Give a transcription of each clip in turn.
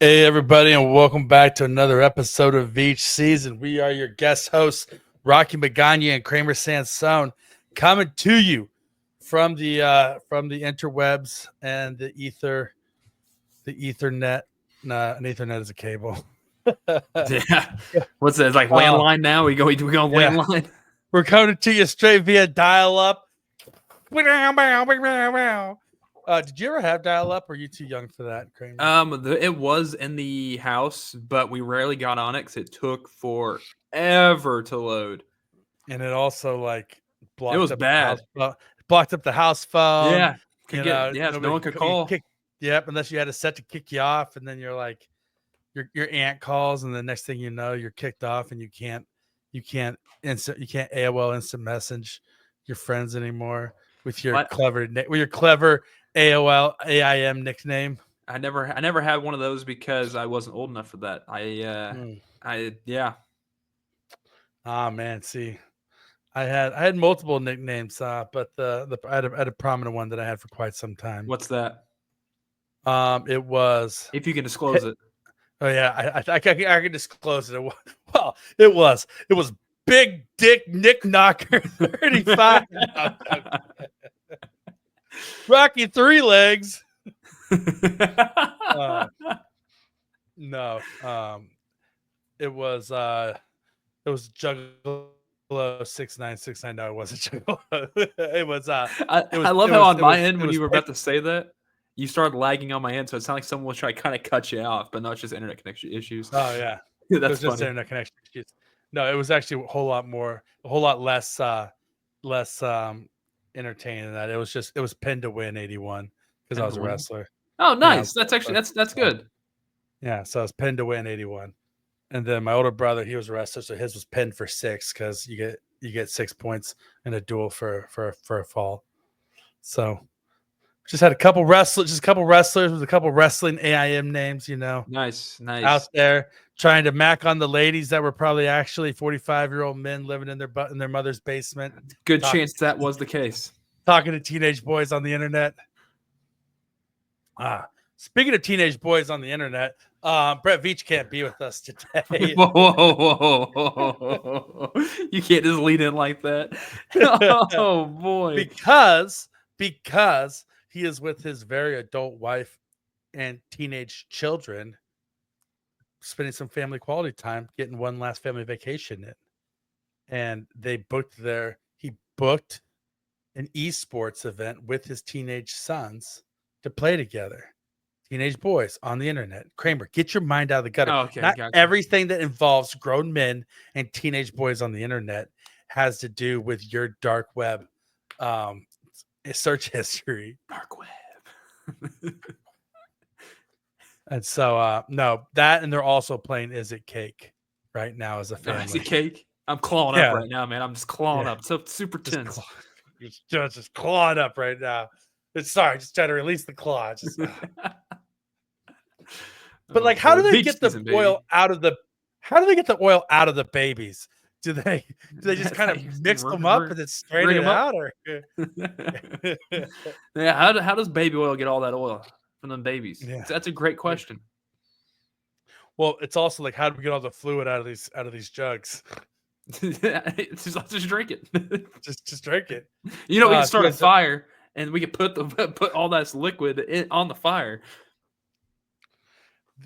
Hey, everybody, and welcome back to another episode of Veach Season. We are your guest hosts, Rocky Magaña and Kramer Sansone, coming to you from the interwebs and the Ethernet. Nah, an Ethernet is a cable. Yeah. What's that? It's like landline now? We go on landline? We're coming to you straight via dial-up. Did you ever have dial-up, or are you too young for that, Kramer? It was in the house, but we rarely got on it because it took forever to load. And it also blocked It was up bad. Blocked up the house phone. Yeah. No one could call. Yep, unless you had a set to kick you off, and then you're like, your aunt calls, and the next thing you know, you're kicked off, and you can't AOL instant message your friends anymore with your clever AOL AIM nickname. I never had one of those because I wasn't old enough for that. Ah, man, see, I had multiple nicknames, but I had a prominent one that I had for quite some time. What's that? It was, if you can disclose it. Oh yeah, I can disclose it. Well, it was Big Dick Nick Knocker 35. Rocky Three Legs. No, it was Juggalo 6969. No, it wasn't Juggalo. It was. I love how on my end when you were about to say that, you started lagging on my end, so it sounded like someone was trying to kind of cut you off, but no, it's just internet connection issues. Oh yeah, that's it was just internet connection issues. No, it was actually a whole lot less entertaining than that. It was pinned to win 81 because I was a wrestler. Oh, nice. That's actually that's good. Yeah, so I was pinned to win 81, and then my older brother, he was a wrestler, so his was pinned for 6 because you get 6 points in a duel for a fall. So just had a couple wrestlers with a couple wrestling AIM names, Nice out there trying to mac on the ladies that were probably actually 45-year-old men living in their mother's basement. Good chance that was the case. Talking to teenage boys on the internet. Speaking of teenage boys on the internet, Brett Veach can't be with us today. Whoa. You can't just lead in like that. Oh boy. Because he is with his very adult wife and teenage children, spending some family quality time, getting one last family vacation in. And he booked an esports event with his teenage sons to play together. Teenage boys on the internet. Kramer, get your mind out of the gutter. Oh, okay, Not everything that involves grown men and teenage boys on the internet has to do with your dark web search history. Dark web. And so no, that, and they're also playing Is It Cake right now as a family. Is It Cake? I'm clawing up right now, man. I'm just clawing up. So super tense. Just clawing up right now. Just trying to release the claw. But how do they get the oil out of the? How do they get the oil out of the babies? Do they just kind of mix them up and then strain it out, or? Yeah, how does baby oil get all that oil from them babies? Yeah. That's a great question. Well, it's also how do we get all the fluid out of these jugs? just drink it. just drink it. We can start a fire, and we can put all that liquid on the fire.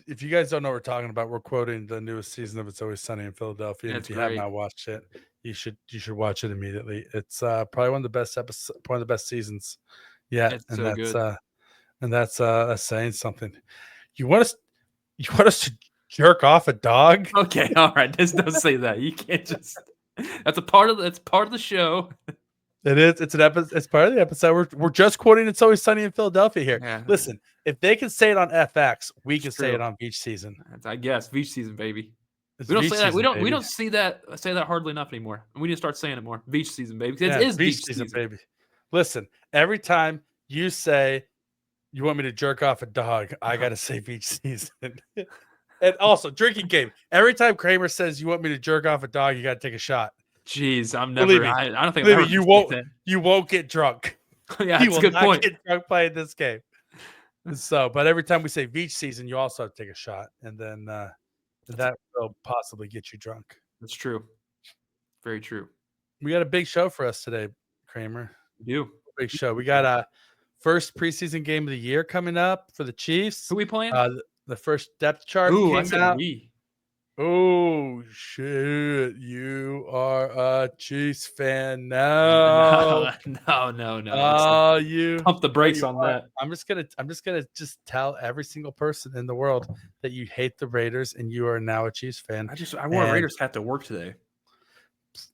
If you guys don't know what we're talking about, we're quoting the newest season of It's Always Sunny in Philadelphia. And if you have not watched it, you should watch it immediately. It's probably one of the best seasons yet. It's so good. And that's saying something. You want us to jerk off a dog? Okay, all right. Just don't say that. You can't just. That's part of the show. It is. It's an episode. It's part of the episode. We're just quoting It's Always Sunny in Philadelphia here. Yeah. Listen, if they can say it on FX, we can say it on Veach Season. I guess Veach Season, baby. We don't say that. We don't say that hardly enough anymore. We need to start saying it more. Veach Season, baby. It is Veach season, baby. Listen, every time you say you want me to jerk off a dog, I gotta say Veach Season. And also, drinking game. Every time Kramer says you want me to jerk off a dog, you gotta take a shot. Jeez, I'm never. I don't think you won't get drunk. Yeah, that's a good point. Get drunk playing this game. So, but every time we say Veach season, you also have to take a shot, and then that will possibly get you drunk. That's true. Very true. We got a big show for us today, Kramer. We do. Big show. We got a first preseason game of the year coming up for the Chiefs. Who we playing? The first depth chart came out. Oh shit! You are a Chiefs fan now. No. Oh, you pump the brakes on that. I'm just gonna tell every single person in the world that you hate the Raiders and you are now a Chiefs fan. I wore a Raiders hat to work today.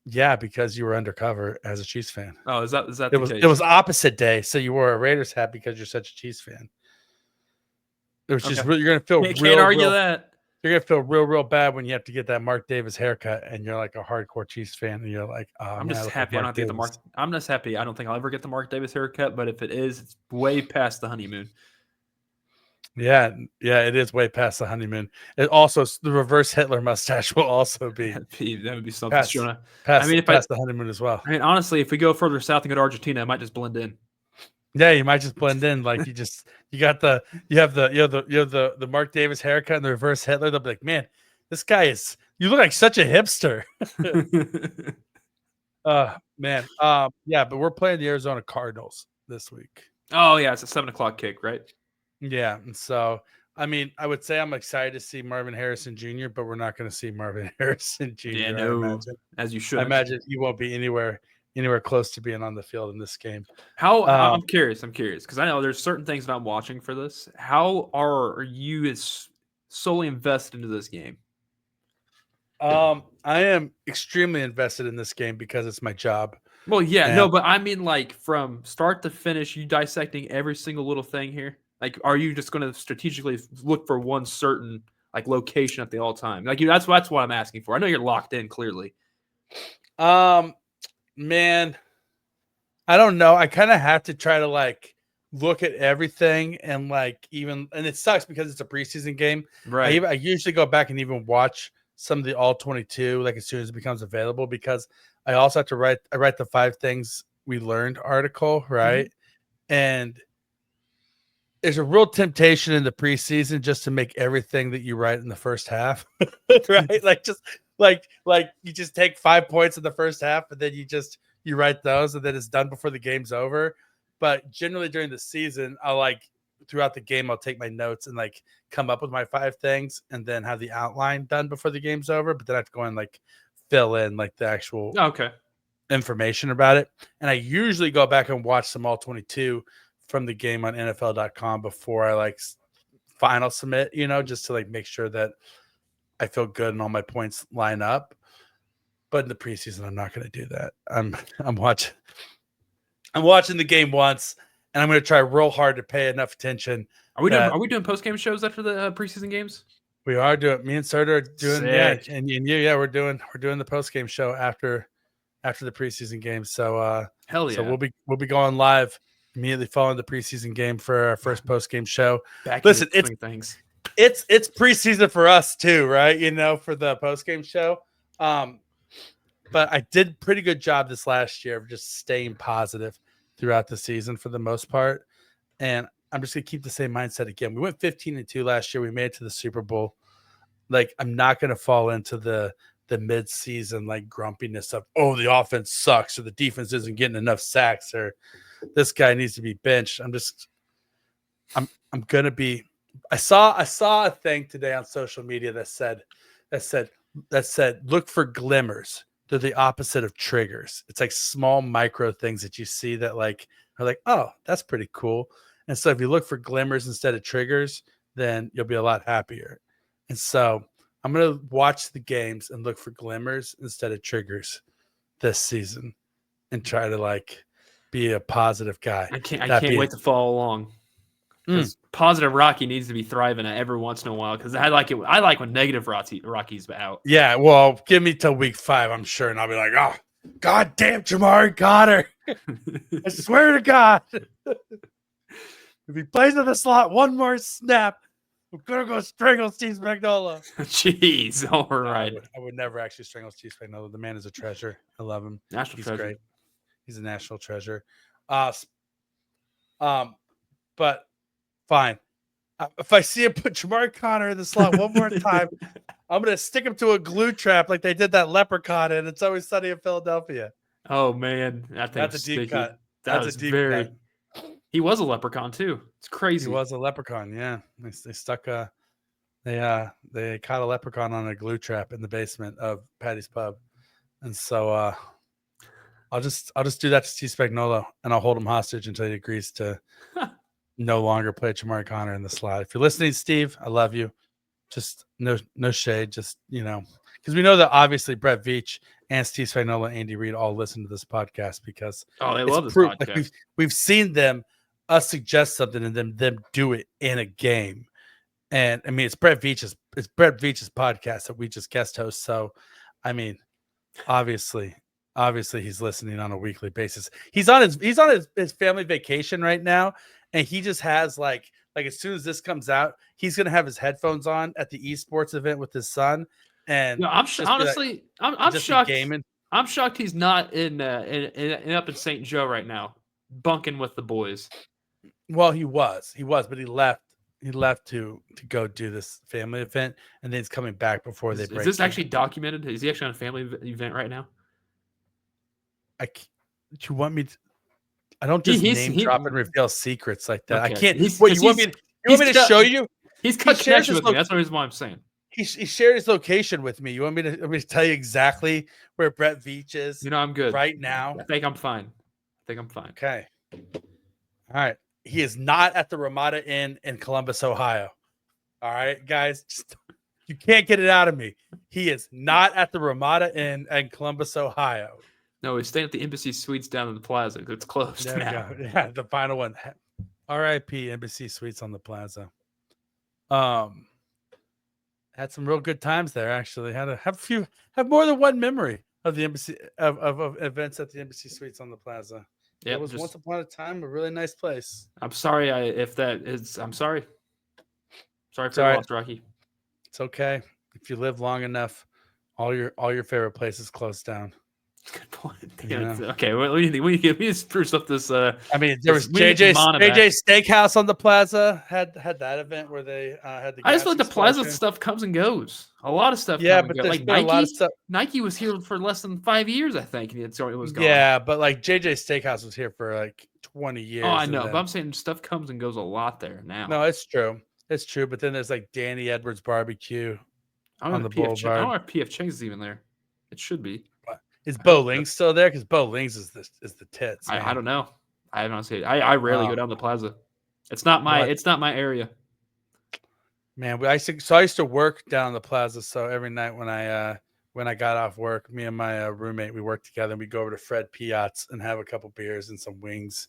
Yeah, because you were undercover as a Chiefs fan. Oh, is that it was case? It was opposite day, so you wore a Raiders hat because you're such a Chiefs fan. It was just you're gonna feel can't argue that. You're gonna feel real bad when you have to get that Mark Davis haircut, and you're like a hardcore Chiefs fan, and you're like, oh, I'm just happy I don't get the Mark. I'm just happy I don't think I'll ever get the Mark Davis haircut. But if it is, it's way past the honeymoon. Yeah, it is way past the honeymoon. It also the reverse Hitler mustache will also be that would be something. Past the honeymoon as well. I mean, honestly, if we go further south and go to Argentina, it might just blend in. Yeah, you might just blend in. Like you have the Mark Davis haircut and the reverse Hitler. They'll be like, man, this guy you look like such a hipster. Man. Yeah, but we're playing the Arizona Cardinals this week. Oh yeah, it's a 7:00 kick, right? Yeah, and so I mean, I would say I'm excited to see Marvin Harrison Jr., but we're not going to see Marvin Harrison Jr. Yeah, no, as you should. I imagine you won't be anywhere close to being on the field in this game. I'm curious because I know there's certain things that I'm watching for this. How are you solely invested into this game? I am extremely invested in this game because it's my job. Well, yeah, no, but I mean, like from start to finish, you dissecting every single little thing here. Like, are you just going to strategically look for one certain like location at the all time? Like, that's what I'm asking for. I know you're locked in clearly. Man, I don't know. I kind of have to try to like look at everything and like and it sucks because it's a preseason game. Right. I usually go back and even watch some of the all 22 like as soon as it becomes available because I also have to write the 5 things we learned article, right? Mm-hmm. And there's a real temptation in the preseason just to make everything that you write in the first half, right? Like you just take 5 points in the first half, and then you write those, and then it's done before the game's over. But generally during the season, throughout the game, I'll take my notes and like come up with my 5 things, and then have the outline done before the game's over. But then I have to go and like fill in like the actual information about it. And I usually go back and watch some all 22 from the game on NFL.com before I like final submit, just to like make sure that I feel good and all my points line up. But in the preseason, I'm not going to do that. I'm watching the game once, and I'm going to try real hard to pay enough attention. Are we doing post game shows after the preseason games? We are doing. Me and Serta are doing. Sick. Yeah, we're doing the post game show after the preseason game. So hell yeah. So we'll be going live immediately following the preseason game for our first post game show. Listen, it's preseason for us too, right? For the post game show. But I did a pretty good job this last year of just staying positive throughout the season for the most part. And I'm just gonna keep the same mindset again. We went 15-2 last year. We made it to the Super Bowl. Like, I'm not gonna fall into the mid-season like grumpiness of, oh, the offense sucks or the defense isn't getting enough sacks or this guy needs to be benched. I'm gonna be. I saw a thing today on social media that said look for glimmers. They're the opposite of triggers. It's like small micro things that you see that like are like, oh, that's pretty cool. And so if you look for glimmers instead of triggers, then you'll be a lot happier. And so I'm gonna watch the games and look for glimmers instead of triggers this season and try to like be a positive guy. I can't wait to follow along. Positive Rocky needs to be thriving every once in a while because I like it. I like when negative Rocky's out. Yeah, well, give me till week 5, I'm sure, and I'll be like, oh, God damn, Jamari got her. I swear to God. If he plays in the slot one more snap, I'm gonna go strangle Steve Spagnuolo. Jeez, all right. I would never actually strangle Steve Spagnuolo. The man is a treasure. I love him. He's treasure. Great. He's a national treasure. But fine. If I see him put Jamar Connor in the slot one more time, I'm gonna stick him to a glue trap like they did that leprechaun in It's Always Sunny in Philadelphia. Oh man, that thing That's was a deep sticky. cut. That That's a was deep very. cut. He was a leprechaun too. It's He crazy. was a leprechaun. Yeah, they stuck a they caught a leprechaun on a glue trap in the basement of Patty's Pub, and so I'll just do that to Steve Spagnuolo, and I'll hold him hostage until he agrees to no longer play Jamar Connor in the slot. If you're listening, Steve, I love you. Just no shade, just because we know that obviously Brett Veach and Steve Spagnuolo and Andy Reid all listen to this podcast because they it's love this proof. podcast. Like we've seen us suggest something and them do it in a game. And I mean, it's Brett Veach's podcast that we just guest host. So, I mean, obviously he's listening on a weekly basis. He's on his family vacation right now, and he just has like as soon as this comes out, he's gonna have his headphones on at the esports event with his son. And I'm honestly, I'm shocked. Gaming. I'm shocked he's not in up in St. Joe right now, bunking with the boys. Well, he was, but he left. He left to go do this family event, and then he's coming back before they break. Is this actually documented? Is he actually on a family event right now? Do you want me to? I don't just name drop and reveal secrets like that. Okay. I can't. You want me to show you? He's cut connection with me. That's the reason why I'm saying. He shared his location with me. You want me to tell you exactly where Brett Veach is? I'm good right now. I think I'm fine. Okay. All right. He is not at the Ramada Inn in Columbus, Ohio. All right, guys. You can't get it out of me. He is not at the Ramada Inn in Columbus, Ohio. No, he's staying at the Embassy Suites down in the Plaza. It's closed there now. We go. Yeah, the final one. R.I.P. Embassy Suites on the Plaza. Had some real good times there. Actually, have more than one memory of the embassy of events at the Embassy Suites on the Plaza. Yeah, it was once upon a time a really nice place. I'm sorry I'm sorry. Sorry for your loss, Rocky. It's okay. If you live long enough, all your favorite places close down. Good point. Okay, what do you think? We spruce up this. I mean, there was JJ Steakhouse on the Plaza had that event where they had the. I just feel like the Plaza stuff comes and goes. A lot of stuff. Yeah, but there's like a lot of stuff. Nike was here for less than 5 years, I think, and it was gone. Yeah, but like JJ Steakhouse was here for like 20 years. Oh, I know, but I'm saying stuff comes and goes a lot there now. No, it's true. It's true, but then there's like Danny Edwards Barbecue on the Boulevard. I don't know if PF Chang's is even there. It should be. Is Bo Ling's still there? Because Bo Ling's is the tits. I don't know. I haven't seen it. I rarely go down the Plaza. It's not my area. Man, I used to work down the Plaza. So every night when I got off work, me and my roommate, we worked together. And we go over to Fred Piat's and have a couple beers and some wings,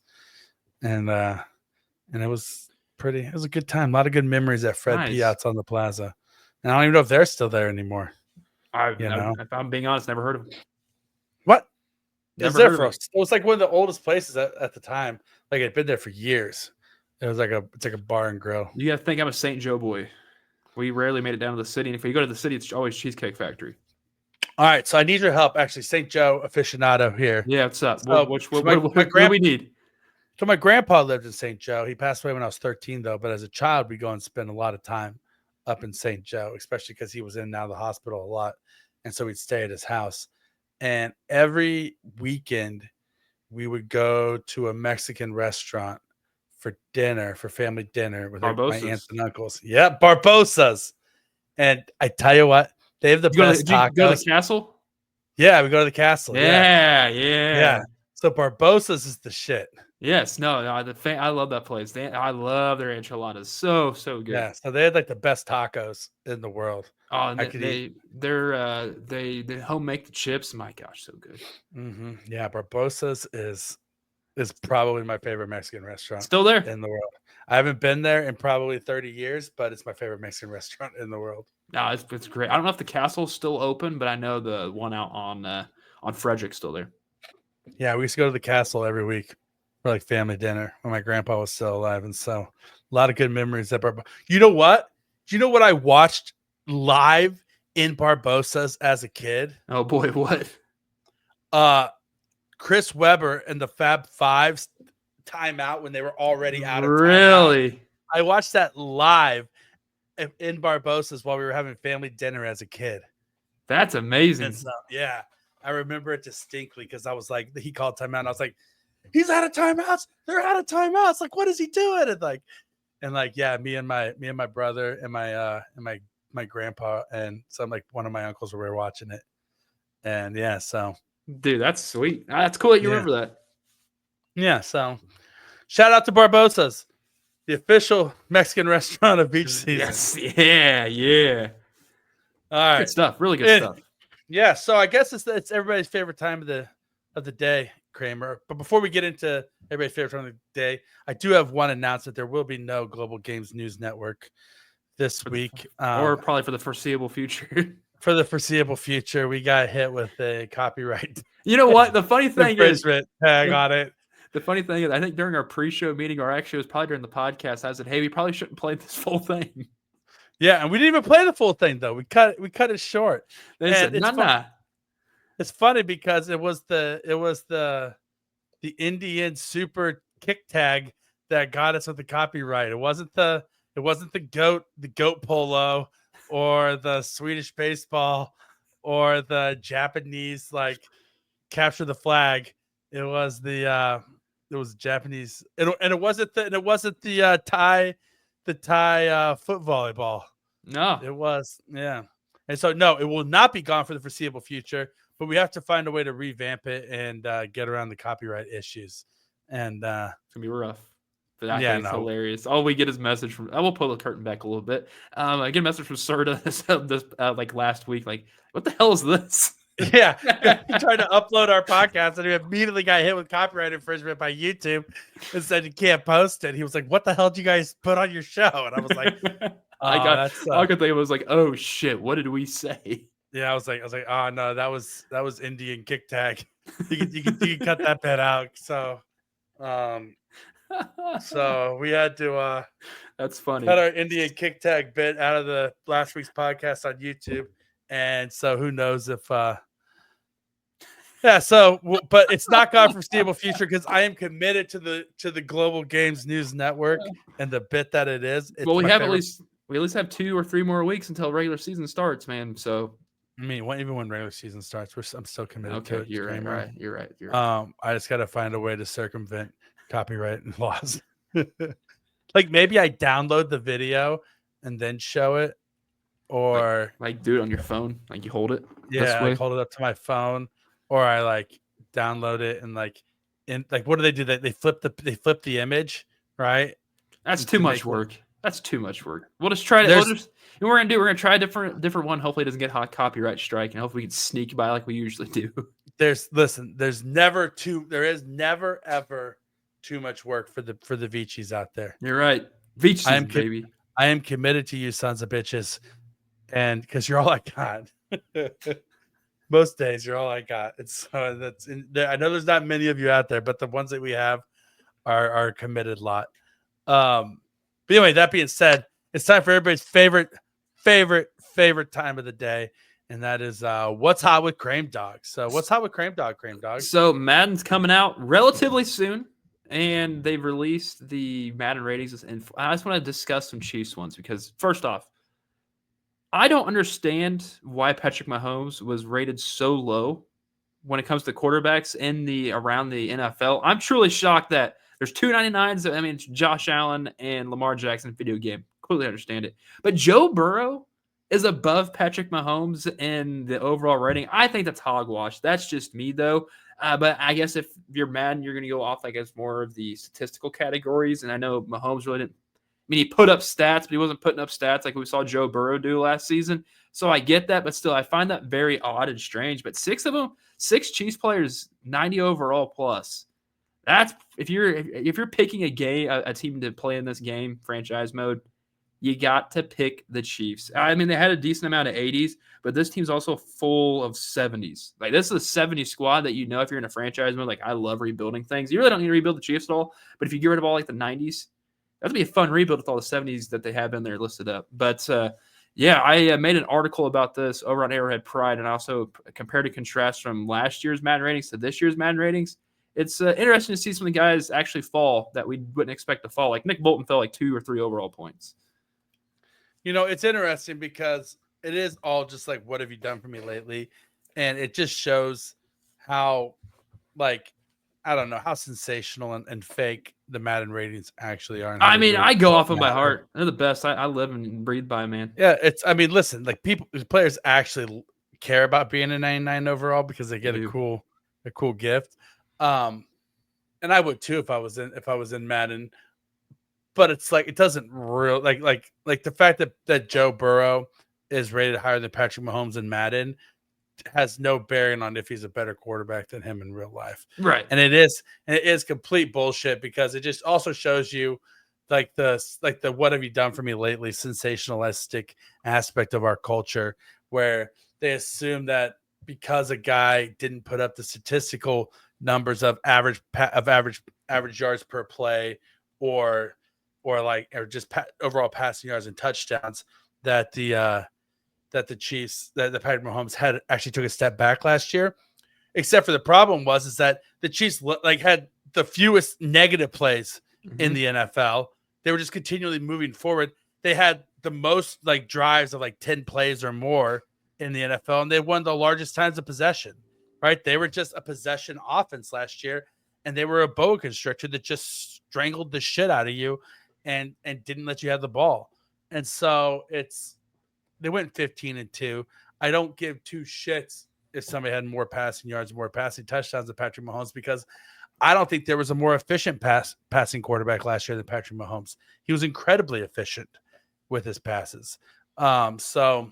and it was a good time. A lot of good memories at Fred Piat's on the Plaza. And I don't even know if they're still there anymore. If I'm being honest, never heard of them. What? It was like one of the oldest places at the time. Like it'd been there for years. It's like a bar and grill. You gotta think I'm a St. Joe boy. We rarely made it down to the city. And if we go to the city, it's always Cheesecake Factory. All right. So I need your help. Actually, St. Joe aficionado here. Yeah, what's up? So what do we need? So my grandpa lived in St. Joe. He passed away when I was 13, though. But as a child, we go and spend a lot of time up in St. Joe, especially because he was in and out of the hospital a lot. And so we'd stay at his house. And every weekend, we would go to a Mexican restaurant for family dinner with my aunts and uncles. Yeah, Barbosa's. And I tell you what, they have the best tacos. Go to the castle? Yeah, we go to the castle. Yeah. So Barbosa's is the shit. Yes, I love that place. I love their enchiladas. So good. Yeah, so they had like the best tacos in the world. Oh, and they home make the chips. My gosh, so good. Mm-hmm. Yeah, Barbosa's is probably my favorite Mexican restaurant still there in the world. I haven't been there in probably 30 years, but it's my favorite Mexican restaurant in the world. No, it's great. I don't know if the castle's still open, but I know the one out on Frederick's still there. Yeah, we used to go to the castle every week for like family dinner when my grandpa was still alive, and so a lot of good memories at Barbosa. You know what? Do you know what I watched live in Barbosa's as a kid? Oh boy, what? Chris Webber and the Fab Fives timeout when they were already out of really. I watched that live in Barbosa's while we were having family dinner as a kid. That's amazing. And so, yeah, I remember it distinctly because I was like, he called timeout. And I was like, he's out of timeouts. They're out of timeouts. Like, what is he doing? And yeah, me and my brother and my grandpa and some like one of my uncles were watching it. And yeah, so dude, that's sweet. That's cool that you remember that. Yeah, so shout out to Barbosa's, the official Mexican restaurant of Veach season. Yes, yeah. All right, good stuff. Really good stuff. Yeah, so I guess it's everybody's favorite time of the day, Kramer. But before we get into everybody's favorite time of the day, I do have one announcement. There will be no Global Games News Network this week, or probably for the foreseeable future. For the foreseeable future, we got hit with a copyright. You know what? The funny thing is, tag on it. The funny thing is, I think during our pre-show meeting, or actually it was probably during the podcast, I said, "Hey, we probably shouldn't play this full thing." Yeah, and we didn't even play the full thing though. We cut it short. They said, "Nah." It's funny because it was the Indian super kick tag that got us with the copyright. It wasn't the goat polo or the Swedish baseball or the Japanese like capture the flag. It was Japanese, and it wasn't the Thai foot volleyball. No, it was and so no, it will not be gone for the foreseeable future. But we have to find a way to revamp it and get around the copyright issues. And it's gonna be rough. But I think it's hilarious. All we get is a message from. I will pull the curtain back a little bit. I get a message from Serta this like last week. Like, what the hell is this? Yeah, he tried to upload our podcast and he immediately got hit with copyright infringement by YouTube and said you can't post it. He was like, "What the hell did you guys put on your show?" And I was like, I could think it was like, "Oh shit, what did we say?" Yeah, I was like, "Oh no, that was Indian kick tag. You can cut that bit out." So, so we had to that's funny. Cut our Indian kick tag bit out of the last week's podcast on YouTube, and so who knows if yeah. So, but it's not gone for foreseeable future because I am committed to the Global Games News Network and the bit that it is. Well, we at least have 2 or 3 more weeks until regular season starts, man. So. I mean, even when regular season starts, I'm still committed to it. You're right. You're right. I just got to find a way to circumvent copyright laws. Like maybe I download the video and then show it, or like do it on your phone, like you hold it. Yeah, I hold it up to my phone, or I like download it and like what do they do? They flip the image, right? That's too much work. That's too much work. We'll just try to. We're gonna try a different one. Hopefully, it doesn't get hot copyright strike, and hopefully we can sneak by like we usually do. There is never ever too much work for the Veachies out there. You're right, Veach, baby. I am committed to you, sons of bitches, and because you're all I got. Most days, you're all I got. I know there's not many of you out there, but the ones that we have are a committed lot. But anyway, that being said, it's time for everybody's favorite time of the day, and that is what's hot with Krame Dog. So what's hot with Krame Dog? So Madden's coming out relatively soon, and they've released the Madden ratings. And I just want to discuss some Chiefs ones because first off, I don't understand why Patrick Mahomes was rated so low when it comes to quarterbacks around the NFL. I'm truly shocked that there's 299s. I mean, it's Josh Allen and Lamar Jackson video game. Completely understand it. But Joe Burrow is above Patrick Mahomes in the overall rating. I think that's hogwash. That's just me, though. But I guess if you're Madden, you're going to go off, I guess, more of the statistical categories. And I know Mahomes really didn't. I mean, he put up stats, but he wasn't putting up stats like we saw Joe Burrow do last season. So I get that, but still, I find that very odd and strange. But 6 Chiefs players, 90 overall plus. That's if you're picking a team to play in this game, franchise mode, you got to pick the Chiefs. I mean, they had a decent amount of 80s, but this team's also full of 70s. Like, this is a 70 squad that if you're in a franchise mode, like, I love rebuilding things. You really don't need to rebuild the Chiefs at all, but if you get rid of all, like, the 90s, that'd be a fun rebuild with all the 70s that they have in there listed up. But, yeah, I made an article about this over on Arrowhead Pride, and I also compared and contrast from last year's Madden ratings to this year's Madden ratings. it's interesting to see some of the guys actually fall that we wouldn't expect to fall. Like Nick Bolton fell like 2 or 3 overall points. It's interesting because it is all just like, what have you done for me lately? And it just shows how, like, I don't know, how sensational and fake the Madden ratings actually are. I mean, I go off them by heart. They're the best. I live and breathe by, man. Yeah, listen, like players actually care about being a 99 overall because they get a cool gift. And I would too if I was in Madden. But it's like, it doesn't real like the fact that Joe Burrow is rated higher than Patrick Mahomes in Madden has no bearing on if he's a better quarterback than him in real life. Right. And it is complete bullshit because it just also shows you like the what have you done for me lately sensationalistic aspect of our culture, where they assume that because a guy didn't put up the statistical numbers of average yards per play or just overall passing yards and touchdowns, that the Chiefs, that the Patrick Mahomes had actually took a step back last year. Except for the problem is that the Chiefs had the fewest negative plays in the NFL. They were just continually moving forward. They had the most drives of 10 plays or more in the NFL, and they won the largest times of possession. Right? They were just a possession offense last year, and they were a boa constrictor that just strangled the shit out of you and didn't let you have the ball. And so they went 15-2. I don't give two shits if somebody had more passing yards, more passing touchdowns than Patrick Mahomes, because I don't think there was a more efficient passing quarterback last year than Patrick Mahomes. He was incredibly efficient with his passes. So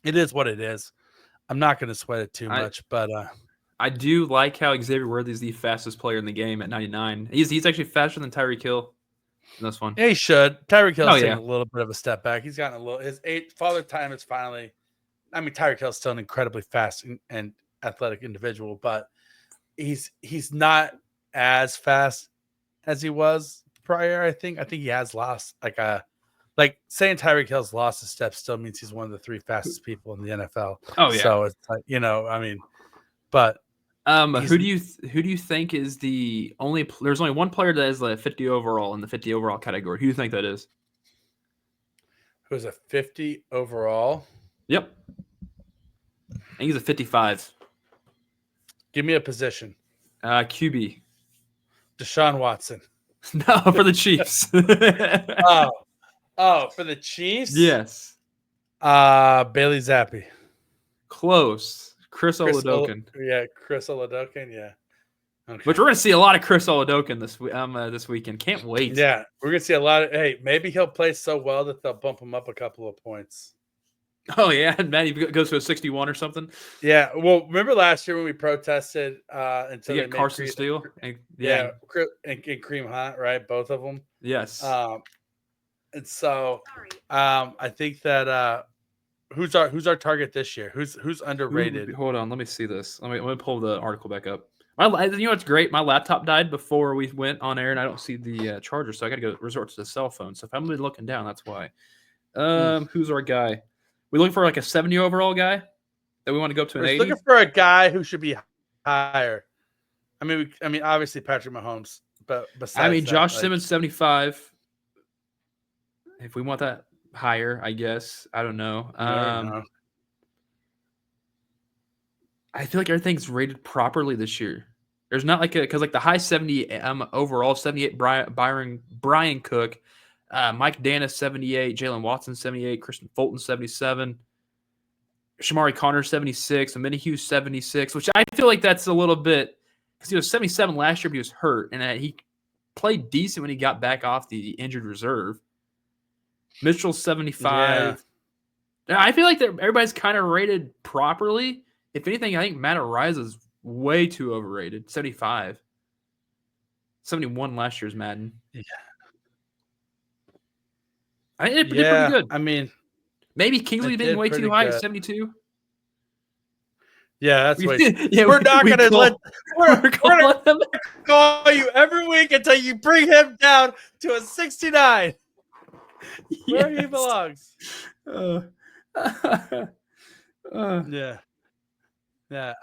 it is what it is. I'm not going to sweat it too much, but I do like how Xavier Worthy is the fastest player in the game at 99. He's actually faster than Tyreek Hill in this one. Yeah, he should. Tyreek Hill's taking a little bit of a step back. He's gotten his father time is finally. I mean, Tyreek Hill's still an incredibly fast and athletic individual, but he's not as fast as he was prior. I think he has lost saying Tyreek Hill's lost a step still means he's one of the 3 fastest people in the NFL. Oh yeah. So it's I mean, but who do you think is the only? There's only one player that is 50 overall in the 50 overall category. Who do you think that is? Who's a 50 overall? Yep. I think he's a 55. Give me a position. QB. Deshaun Watson. No, for the Chiefs. Oh, for the Chiefs? Yes. Bailey Zappi. Close. Chris Oladokun. Chris Oladokun, yeah. Okay. Which we're going to see a lot of Chris Oladokun this weekend. Can't wait. Yeah, we're going to see a lot of. Hey, maybe he'll play so well that they'll bump him up a couple of points. Oh yeah, and Matt, he goes to a 61 or something. Yeah, well, remember last year when we protested until they Carson Steele and Krame Hunt, right? Both of them. Yes. And so, I think that who's our target this year? Who's underrated? Hold on, let me see this. Let me pull the article back up. What's great? My laptop died before we went on air, and I don't see the charger, so I got to go resort to the cell phone. So if I'm really looking down, that's why. Who's our guy? We looking for a 70 overall guy that we want to go up to an 80? We're looking for a guy who should be higher. I mean, obviously Patrick Mahomes, but besides Josh Simmons 75. If we want that higher, I guess. I don't know. I feel like everything's rated properly this year. There's not because the high 70 overall, 78 Brian Cook. Mike Danis 78, Jalen Watson 78, Christian Fulton 77, Shamari Connor 76, Amini Hughes 76, which I feel like that's a little bit because he was 77 last year, but he was hurt, and he played decent when he got back off the injured reserve. Mitchell 75. Yeah. I feel like everybody's kind of rated properly. If anything, I think Matt Araiza is way too overrated. 75. 71 last year's Madden. Yeah. I think it did pretty good. I mean, maybe Kingsley being way too high at 72. Yeah, that's way. We're not going to let. We're going to call you every week until you bring him down to a 69, where he belongs. Yeah.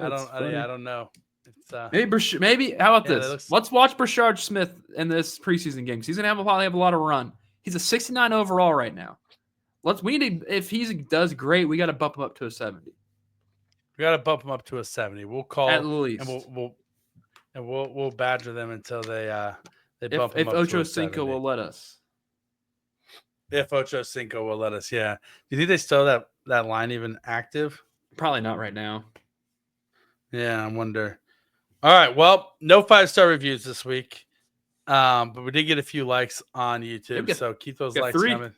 I don't know. It's maybe how about this? Let's watch Brashard Smith in this preseason game. He's gonna probably have a lot of run. He's a 69 overall right now. If he does great, we got to bump him up to a 70. We got to bump him up to a 70. We'll call at least, and we'll badger them until they bump him up Ocho to a 70. Cinco will let us. If Ocho Cinco will let us, yeah. Do you think they still have that line even active? Probably not right now. Yeah, I wonder. All right, well, no 5-star reviews this week, but we did get a few likes on YouTube, so keep those likes coming.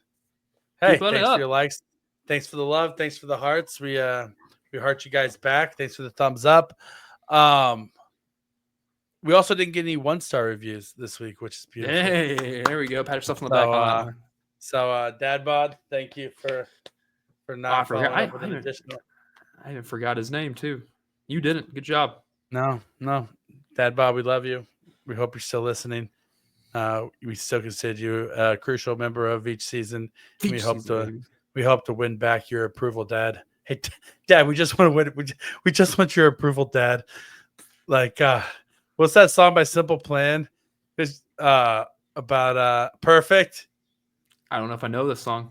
Hey, thanks for your likes. Thanks for the love. Thanks for the hearts. We heart you guys back. Thanks for the thumbs up. We also didn't get any 1-star reviews this week, which is beautiful. Hey, there we go. Pat yourself on the back on that one. So, Dad Bod, thank you for not following up with an additional. I even forgot his name too. You didn't. Good job. No, Dad Bod, we love you. We hope you're still listening. We still consider you a crucial member of each season. We hope to win back your approval, Dad. Hey, Dad, we just want to win. We just want your approval, Dad. Like, what's that song by Simple Plan? It's about Perfect. I don't know if I know this song.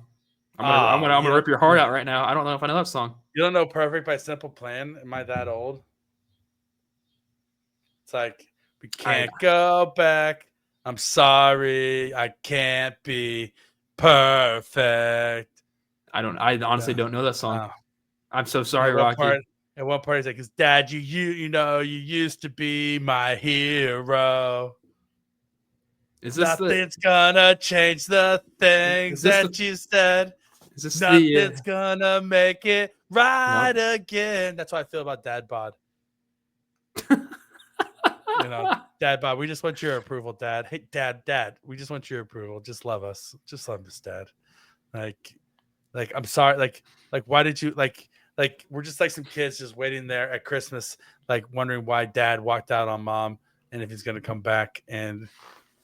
I'm gonna rip your heart out right now. I don't know if I know that song. You don't know Perfect by Simple Plan? Am I that old? It's like, we can't go back. I'm sorry, I can't be perfect. I honestly don't know that song. I'm so sorry, Rocky. At one part, he's like, "Cause Dad, you used to be my hero. Nothing's gonna change the things that you said. Nothing's gonna make it right again." That's how I feel about Dad Bod. Dad Bod, we just want your approval, Dad. Hey, Dad, we just want your approval. Just love us. Just love us, Dad. Like, I'm sorry. Like, why did you like? We're just like some kids just waiting there at Christmas, like wondering why Dad walked out on Mom and if he's gonna come back and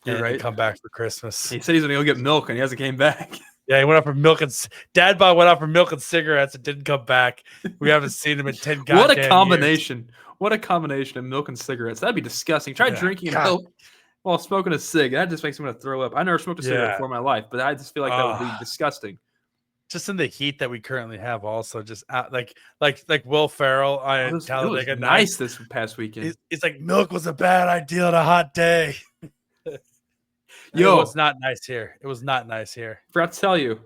come back for Christmas. He said he's gonna go get milk and he hasn't came back. Yeah, he went out for milk and Dad Bod went out for milk and cigarettes and didn't come back. We haven't seen him in 10 goddamn What a combination! Years. What a combination of milk and cigarettes. That'd be disgusting. Try drinking milk while smoking a cig. That just makes me want to throw up. I never smoked a cigarette before in my life, but I just feel like that would be disgusting. Just in the heat that we currently have, also just like Will Ferrell on Talladega Nights this past weekend. It's like milk was a bad idea on a hot day. Yo, it was not nice here. It was not nice here. Forgot to tell you.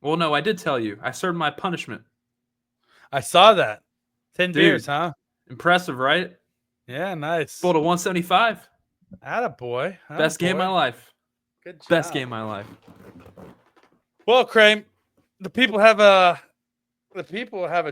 Well, no, I did tell you. I served my punishment. I saw that. 10 beers, huh? Impressive, right? Yeah, nice. Pulled a 175. Attaboy. Best game of my life. Good job. Best game of my life. Well, Krame, the people have a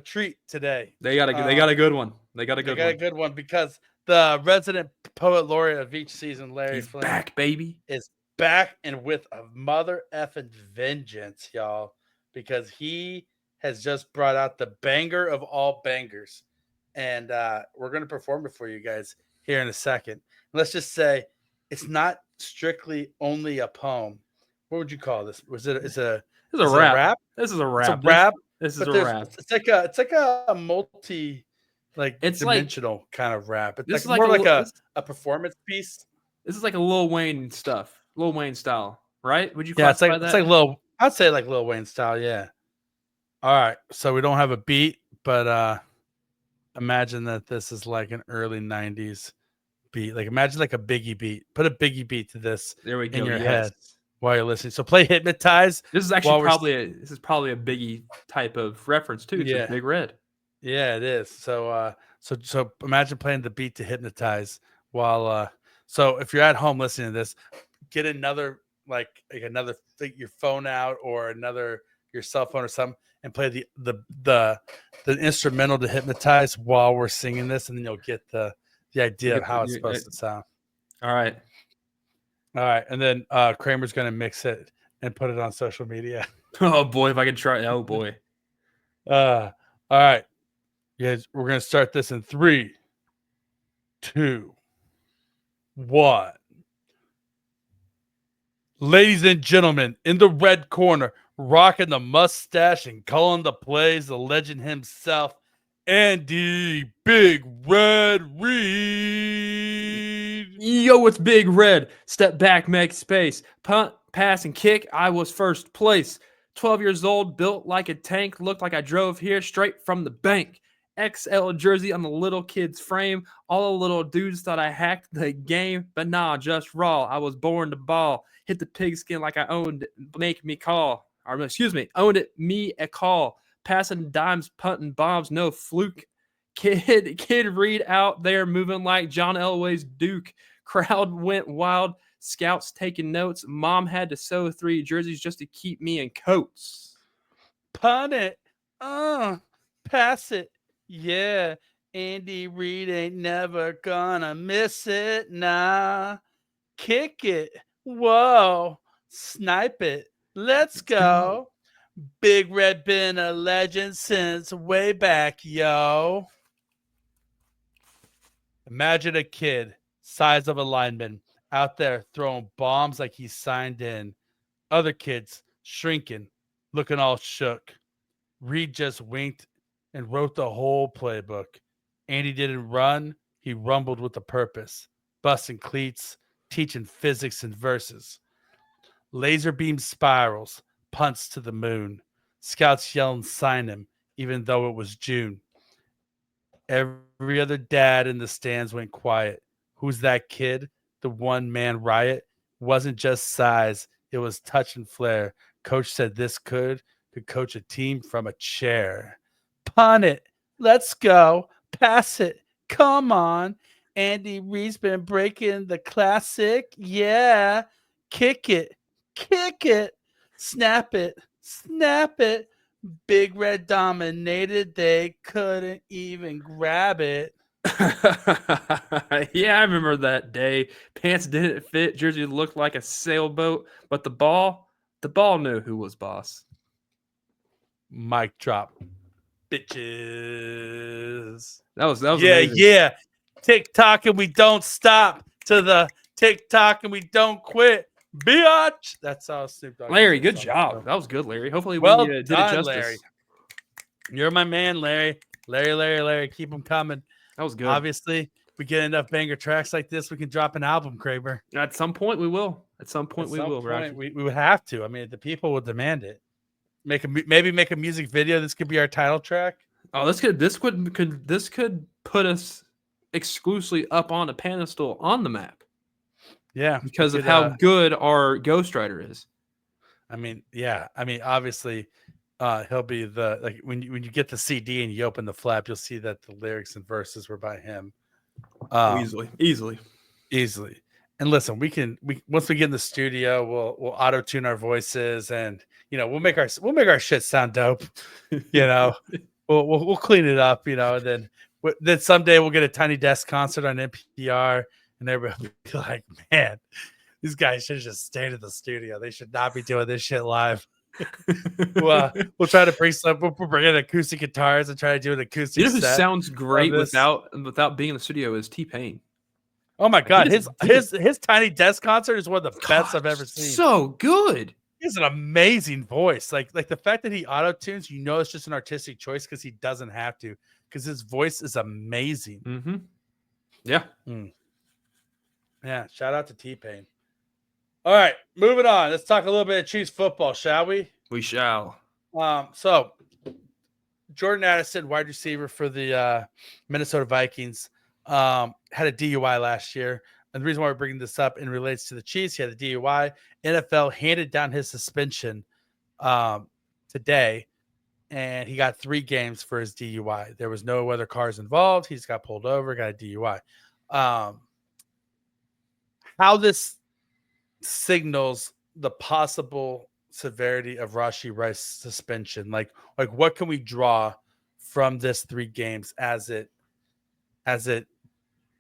treat today. They got a good one. They got a good one because the resident poet laureate of each season, Larry Flynn, back, baby, is back and with a mother effing vengeance, y'all, because he has just brought out the banger of all bangers, and we're going to perform it for you guys here in a second. Let's just say it's not strictly only a poem. What would you call this? Is it a rap? This is a rap. It's a rap. This is a rap. It's like a multi, it's dimensional kind of rap. It's more like a performance piece. This is like a Lil Wayne stuff. Lil Wayne style, right? Would you classify that? It's like I'd say like Lil Wayne style, yeah. All right. So we don't have a beat, but imagine that this is like an early 90s beat. Like imagine like a Biggie beat. Put a Biggie beat to this in your head while you're listening. So play Hypnotize. This is actually probably a Biggie type of reference too. Yeah. Big Red. Yeah, it is. So so imagine playing the beat to Hypnotize while so if you're at home listening to this, get another your phone out or your cell phone or something and play the instrumental to Hypnotize while we're singing this, and then you'll get the idea of how it's supposed to sound. All right. And then Kramer's gonna mix it and put it on social media. Oh boy, if I can try. Oh boy. All right. Yes, we're gonna start this in 3, 2, 1. Ladies and gentlemen, in the red corner, rocking the mustache and calling the plays, the legend himself, Andy Big Red Reed. Yo, it's Big Red. Step back, make space. Punt, pass, and kick. I was first place. 12 years old, built like a tank. Looked like I drove here straight from the bank. XL jersey on the little kid's frame. All the little dudes thought I hacked the game, but nah, just raw. I was born to ball. Hit the pigskin like I owned it. Make me call. Or excuse me, owned it. Me a call. Passing dimes, punting bombs, no fluke. Kid Reed out there moving like John Elway's Duke. Crowd went wild. Scouts taking notes. Mom had to sew 3 jerseys just to keep me in coats. Punt it. Pass it. Yeah. Andy Reid ain't never gonna miss it. Nah. Kick it. Whoa. Snipe it. Let's go. Big Red been a legend since way back, yo. Imagine a kid, size of a lineman, out there throwing bombs like he signed in. Other kids shrinking, looking all shook. Reed just winked and wrote the whole playbook. Andy didn't run, he rumbled with a purpose. Busting cleats, teaching physics and verses. Laser beam spirals, punts to the moon. Scouts yelling, sign him, even though it was June. Every other dad in the stands went quiet. Who's that kid? The one-man riot? Wasn't just size, it was touch and flair. Coach said this could coach a team from a chair. Punt it. Let's go. Pass it. Come on. Andy Reid's been breaking the classic. Yeah. Kick it. Kick it. Snap it. Snap it. Big Red dominated. They couldn't even grab it. Yeah, I remember that day. Pants didn't fit. Jersey looked like a sailboat, but the ball knew who was boss. Mic drop. Bitches. That was yeah, amazing. yeah. TikTok and we don't stop to the TikTok and we don't quit. Biatch. That's how Snoop Dogg. Larry, good job. That was good, Larry. Hopefully we Well did it done, justice. Larry. You're my man, Larry. Larry. Keep them coming. That was good. Obviously, we get enough banger tracks like this, we can drop an album, Kramer. At some point we will. Roger. We would have to. I mean, the people would demand it. Maybe make a music video. This could be our title track. Oh, this could put us exclusively up on a pedestal on the map. Yeah, because of how good our ghostwriter is. I mean, yeah. I mean, obviously, he'll be when you get the CD and you open the flap, you'll see that the lyrics and verses were by him. Easily. And listen, once we get in the studio, we'll auto tune our voices, and we'll make our shit sound dope. We'll clean it up, and then someday we'll get a Tiny Desk concert on NPR, and everybody will be like, man, these guys should have just stayed in the studio. They should not be doing this shit live. We'll try to bring we'll bring in acoustic guitars and try to do an acoustic set. Who sounds great without being in the studio is T-Pain. Oh my God, his Tiny Desk concert is one of the best I've ever seen. So good. He has an amazing voice. Like the fact that he auto-tunes, it's just an artistic choice because he doesn't have to, because his voice is amazing. Mm-hmm. Yeah. Yeah. Shout out to T-Pain. All right, moving on. Let's talk a little bit of Chiefs football, shall we? We shall. So Jordan Addison, wide receiver for the Minnesota Vikings, had a DUI last year. And the reason why we're bringing this up relates to the Chiefs, he had a DUI. NFL handed down his suspension today, and he got 3 games for his DUI. There was no other cars involved. He just got pulled over, got a DUI. How this signals the possible severity of Rashee Rice's suspension. Like what can we draw from this 3 games as it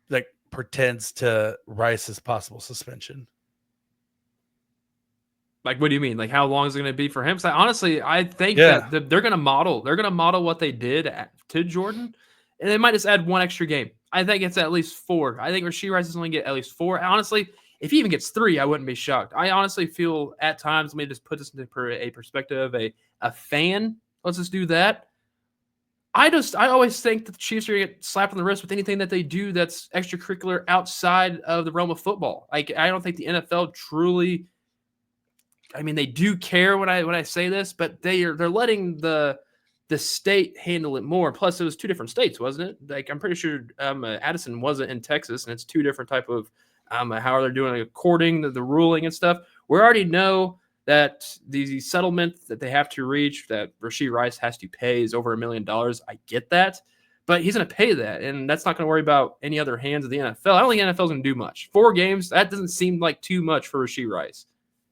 like pertains to Rice's possible suspension? Like, what do you mean? Like, how long is it going to be for him? So honestly, I think that they're going to model what they did to Jordan, and they might just add 1 extra game. I think it's at least 4. I think Rashee Rice is only get at least 4. Honestly, if he even gets 3, I wouldn't be shocked. I honestly feel at times, let me just put this into a perspective of a fan. Let's just do that. I always think that the Chiefs are going to get slapped on the wrist with anything that they do that's extracurricular outside of the realm of football. Like, I don't think the NFL truly. I mean, they do care when I say this, but they're letting the state handle it more. Plus, it was 2 different states, wasn't it? Like, I'm pretty sure Addison wasn't in Texas, and it's 2 different type of how they're doing according to the ruling and stuff. We already know that the settlement that they have to reach, that Rashee Rice has to pay, is over $1 million. I get that, but he's going to pay that, and that's not going to worry about any other hands of the NFL. I don't think the NFL is going to do much. 4 games, that doesn't seem like too much for Rashee Rice,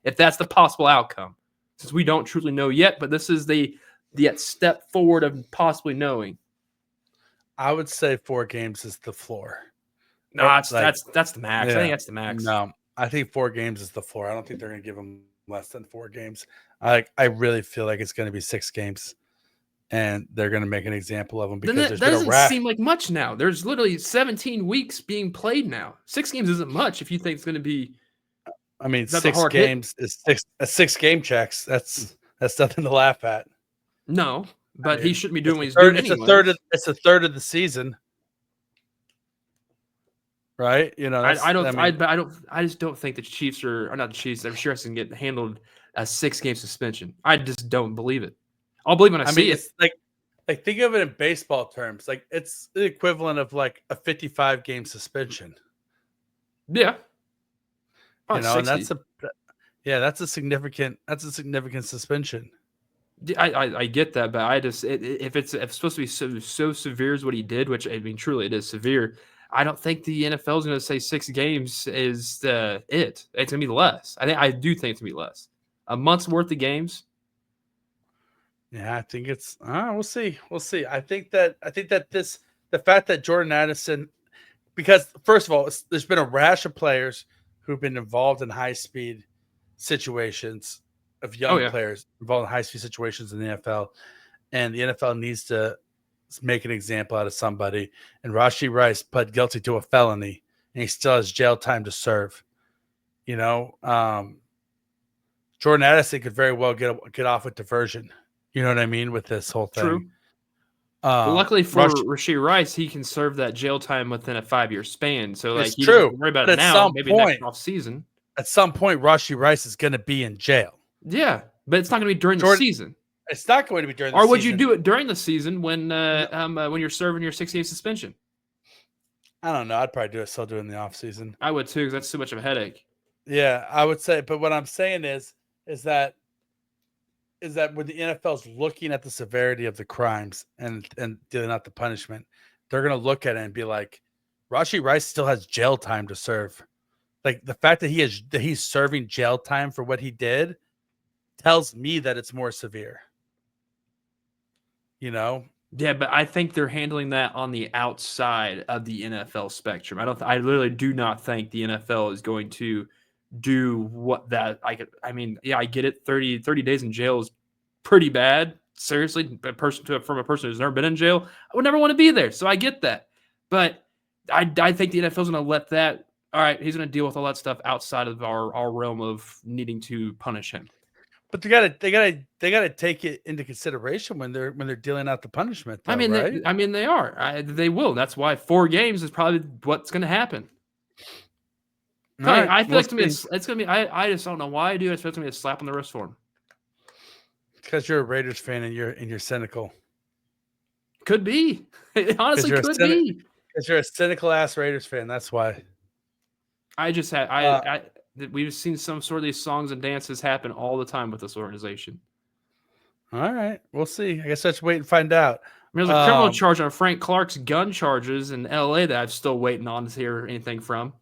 if that's the possible outcome, since we don't truly know yet. But this is the step forward of possibly knowing. I would say 4 games is the floor. No, that's the max. Yeah. I think that's the max. No, I think 4 games is the floor. I don't think they're going to give him less than 4 games. I really feel like it's going to be 6 games, and they're going to make an example of him because that doesn't seem like much now. There's literally 17 weeks being played now. 6 games isn't much if you think it's going to be. I mean, 6 games is 6 game checks. That's nothing to laugh at. No, but he shouldn't be doing what he's doing anyway. It's a third of the season. Right, I just don't think the Chiefs are not the Chiefs. I'm sure it's going to get handled a 6-game suspension. I just don't believe it. I'll believe when I see it. It's like think of it in baseball terms. Like, it's the equivalent of like a 55-game suspension. Yeah, and that's a significant suspension. I get that, but if it's supposed to be so severe as what he did, which I mean truly it is severe. I don't think the NFL is going to say 6 games is it. It's going to be less. I do think it's going to be less. A month's worth of games. Yeah, I think it's. We'll see. I think that the fact that Jordan Addison, because first of all, there's been a rash of players who've been involved in high speed situations of young players involved in high speed situations in the NFL, and the NFL needs to make an example out of somebody. And Rashee Rice pled guilty to a felony, and he still has jail time to serve. Jordan Addison could very well get off with diversion. You know what I mean with this whole thing. True. Well, luckily for Rashee Rice, he can serve that jail time within a 5-year span. So like, he doesn't worry about it now. Maybe next off season. At some point, Rashee Rice is going to be in jail. Yeah, but it's not going to be during the season. It's not going to be during the season. Or would you do it during the season when you're serving your 6-game suspension? I don't know. I'd probably still do it in the off season. I would too, because that's too much of a headache. Yeah, I would say. But what I'm saying is that when the NFL's looking at the severity of the crimes and dealing out the punishment, they're going to look at it and be like, Rashee Rice still has jail time to serve. Like, the fact that he's serving jail time for what he did tells me that it's more severe. Yeah, but I think they're handling that on the outside of the NFL spectrum. I literally do not think the NFL is going to do what that I mean, yeah, I get it. 30 days in jail is pretty bad. Seriously, from a person who's never been in jail, I would never want to be there. So I get that. But I think the NFL is going to let that. All right, he's going to deal with all that stuff outside of our realm of needing to punish him. But they gotta take it into consideration when they're dealing out the punishment. Though, right? They are. They will. That's why 4 games is probably what's going to happen. Right, I feel like it's going to be. I just don't know why I do. I feel it's going to be a slap on the wrist for him. Because you're a Raiders fan and you're cynical. Could be. It honestly could be. Because you're a cynical ass Raiders fan. That's why. I just had we've seen some sort of these songs and dances happen all the time with this organization. All right, we'll see. I guess I should wait and find out. There's a criminal charge on Frank Clark's gun charges in LA that I'm still waiting on to hear anything from.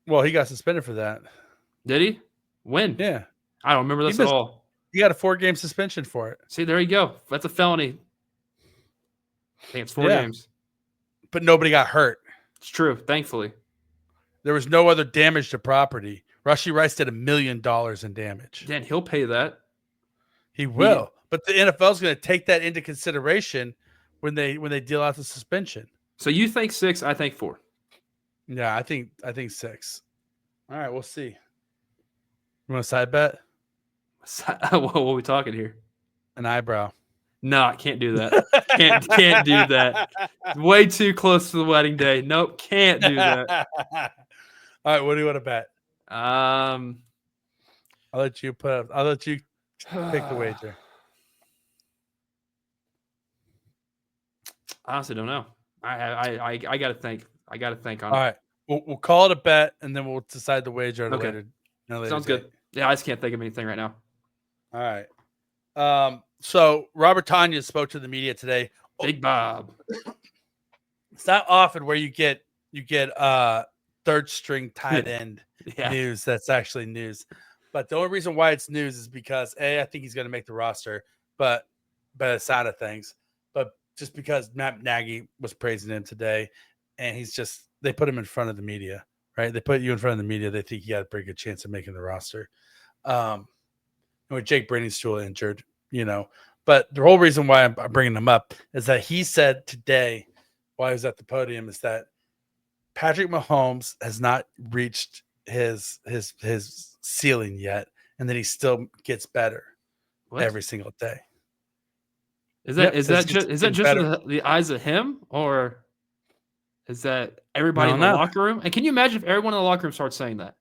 Well, he got suspended for that. Did he? When? Yeah. I don't remember this at all. He got a 4-game suspension for it. See, there you go. That's a felony. I think it's 4 games. But nobody got hurt. It's true, thankfully. There was no other damage to property. Rashee Rice did $1 million in damage. Dan, he'll pay that. He will. Yeah. But the NFL is going to take that into consideration when they deal out the suspension. So you think 6, I think 4. Yeah, I think 6. All right, we'll see. You want a side bet? What are we talking here? An eyebrow. No, I can't do that. Can't do that. Way too close to the wedding day. Nope, can't do that. All right, what do you want to bet? I'll let you pick the wager. I honestly don't know. I got to think. I got to think on All it. right, we'll call it a bet, and then we'll decide the wager at a later. Sounds good. Yeah, I just can't think of anything right now. All right. So Robert Tonyan spoke to the media today. Big Bob. It's not often where you get third string tight end news that's actually news. But the only reason why it's news is because I think he's going to make the roster, but by the side of things, but just because Matt Nagy was praising him today, and they put him in front of the media, right? They put you in front of the media. They think he had a pretty good chance of making the roster. With Jake Brainingstool injured, but the whole reason why I'm bringing him up is that he said today while he was at the podium is that Patrick Mahomes has not reached his ceiling yet, and that he still gets better every single day. Is that just in the eyes of him, or is that everybody in the locker room? And can you imagine if everyone in the locker room starts saying that?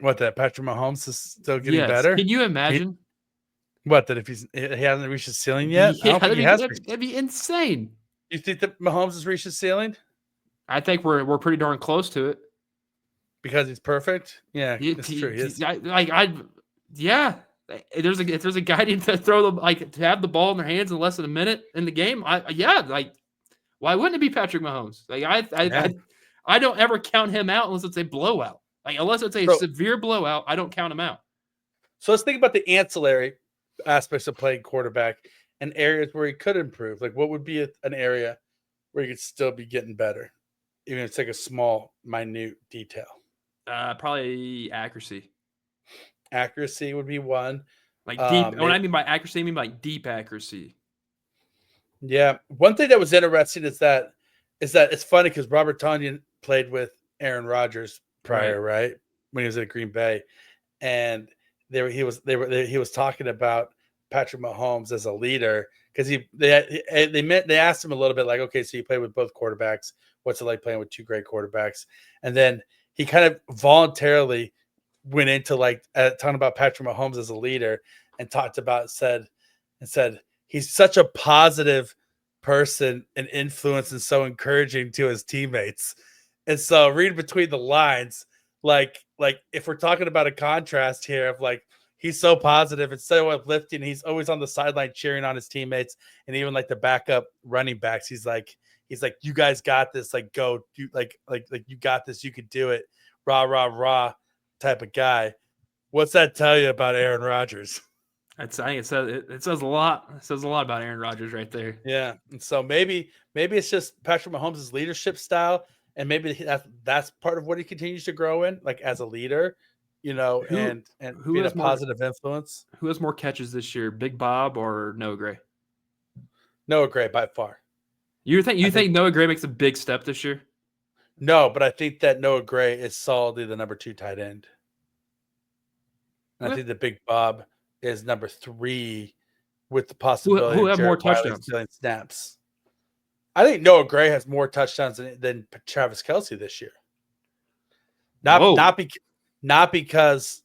What, that Patrick Mahomes is still getting better? Can you imagine? That if he hasn't reached his ceiling yet? Yeah, I don't think he has. That'd be insane. You think that Mahomes has reached his ceiling? I think we're pretty darn close to it. Because he's perfect? Yeah, it's true. He is. If there's a guy to throw to have the ball in their hands in less than a minute in the game, why wouldn't it be Patrick Mahomes? I don't ever count him out unless it's a blowout. Unless it's a severe blowout, I don't count him out. So let's think about the ancillary aspects of playing quarterback and areas where he could improve. Like, what would be an area where he could still be getting better, even if it's like a small, minute detail? Probably accuracy. Accuracy would be one. Like deep. When I mean by accuracy, I mean like deep accuracy. Yeah. One thing that was interesting is that it's funny because Robert Tonyan played with Aaron Rodgers prior, right? When he was at Green Bay, and he was talking about Patrick Mahomes as a leader because they asked him a little bit like, okay, so you played with both quarterbacks. What's it like playing with two great quarterbacks? And then he kind of voluntarily went into talking about Patrick Mahomes as a leader and said he's such a positive person and influence and so encouraging to his teammates. And so read between the lines, like if we're talking about a contrast here of he's so positive and so uplifting, he's always on the sideline cheering on his teammates, and even the backup running backs, he's like, you guys got this, go, you you got this, you could do it, rah rah rah type of guy. What's that tell you about Aaron Rodgers? I think it says a lot. It says a lot about Aaron Rodgers right there. Yeah, and so maybe it's just Patrick Mahomes' leadership style, and maybe that's part of what he continues to grow in, as a leader, and who being a positive influence. Who has more catches this year, Big Bob or Noah Gray? Noah Gray by far. You think Noah Gray makes a big step this year? No, but I think that Noah Gray is solidly the number 2 tight end. And I think that Big Bob is number 3 with the possibility who have more touchdowns snaps. I think Noah Gray has more touchdowns than Travis Kelce this year. Not because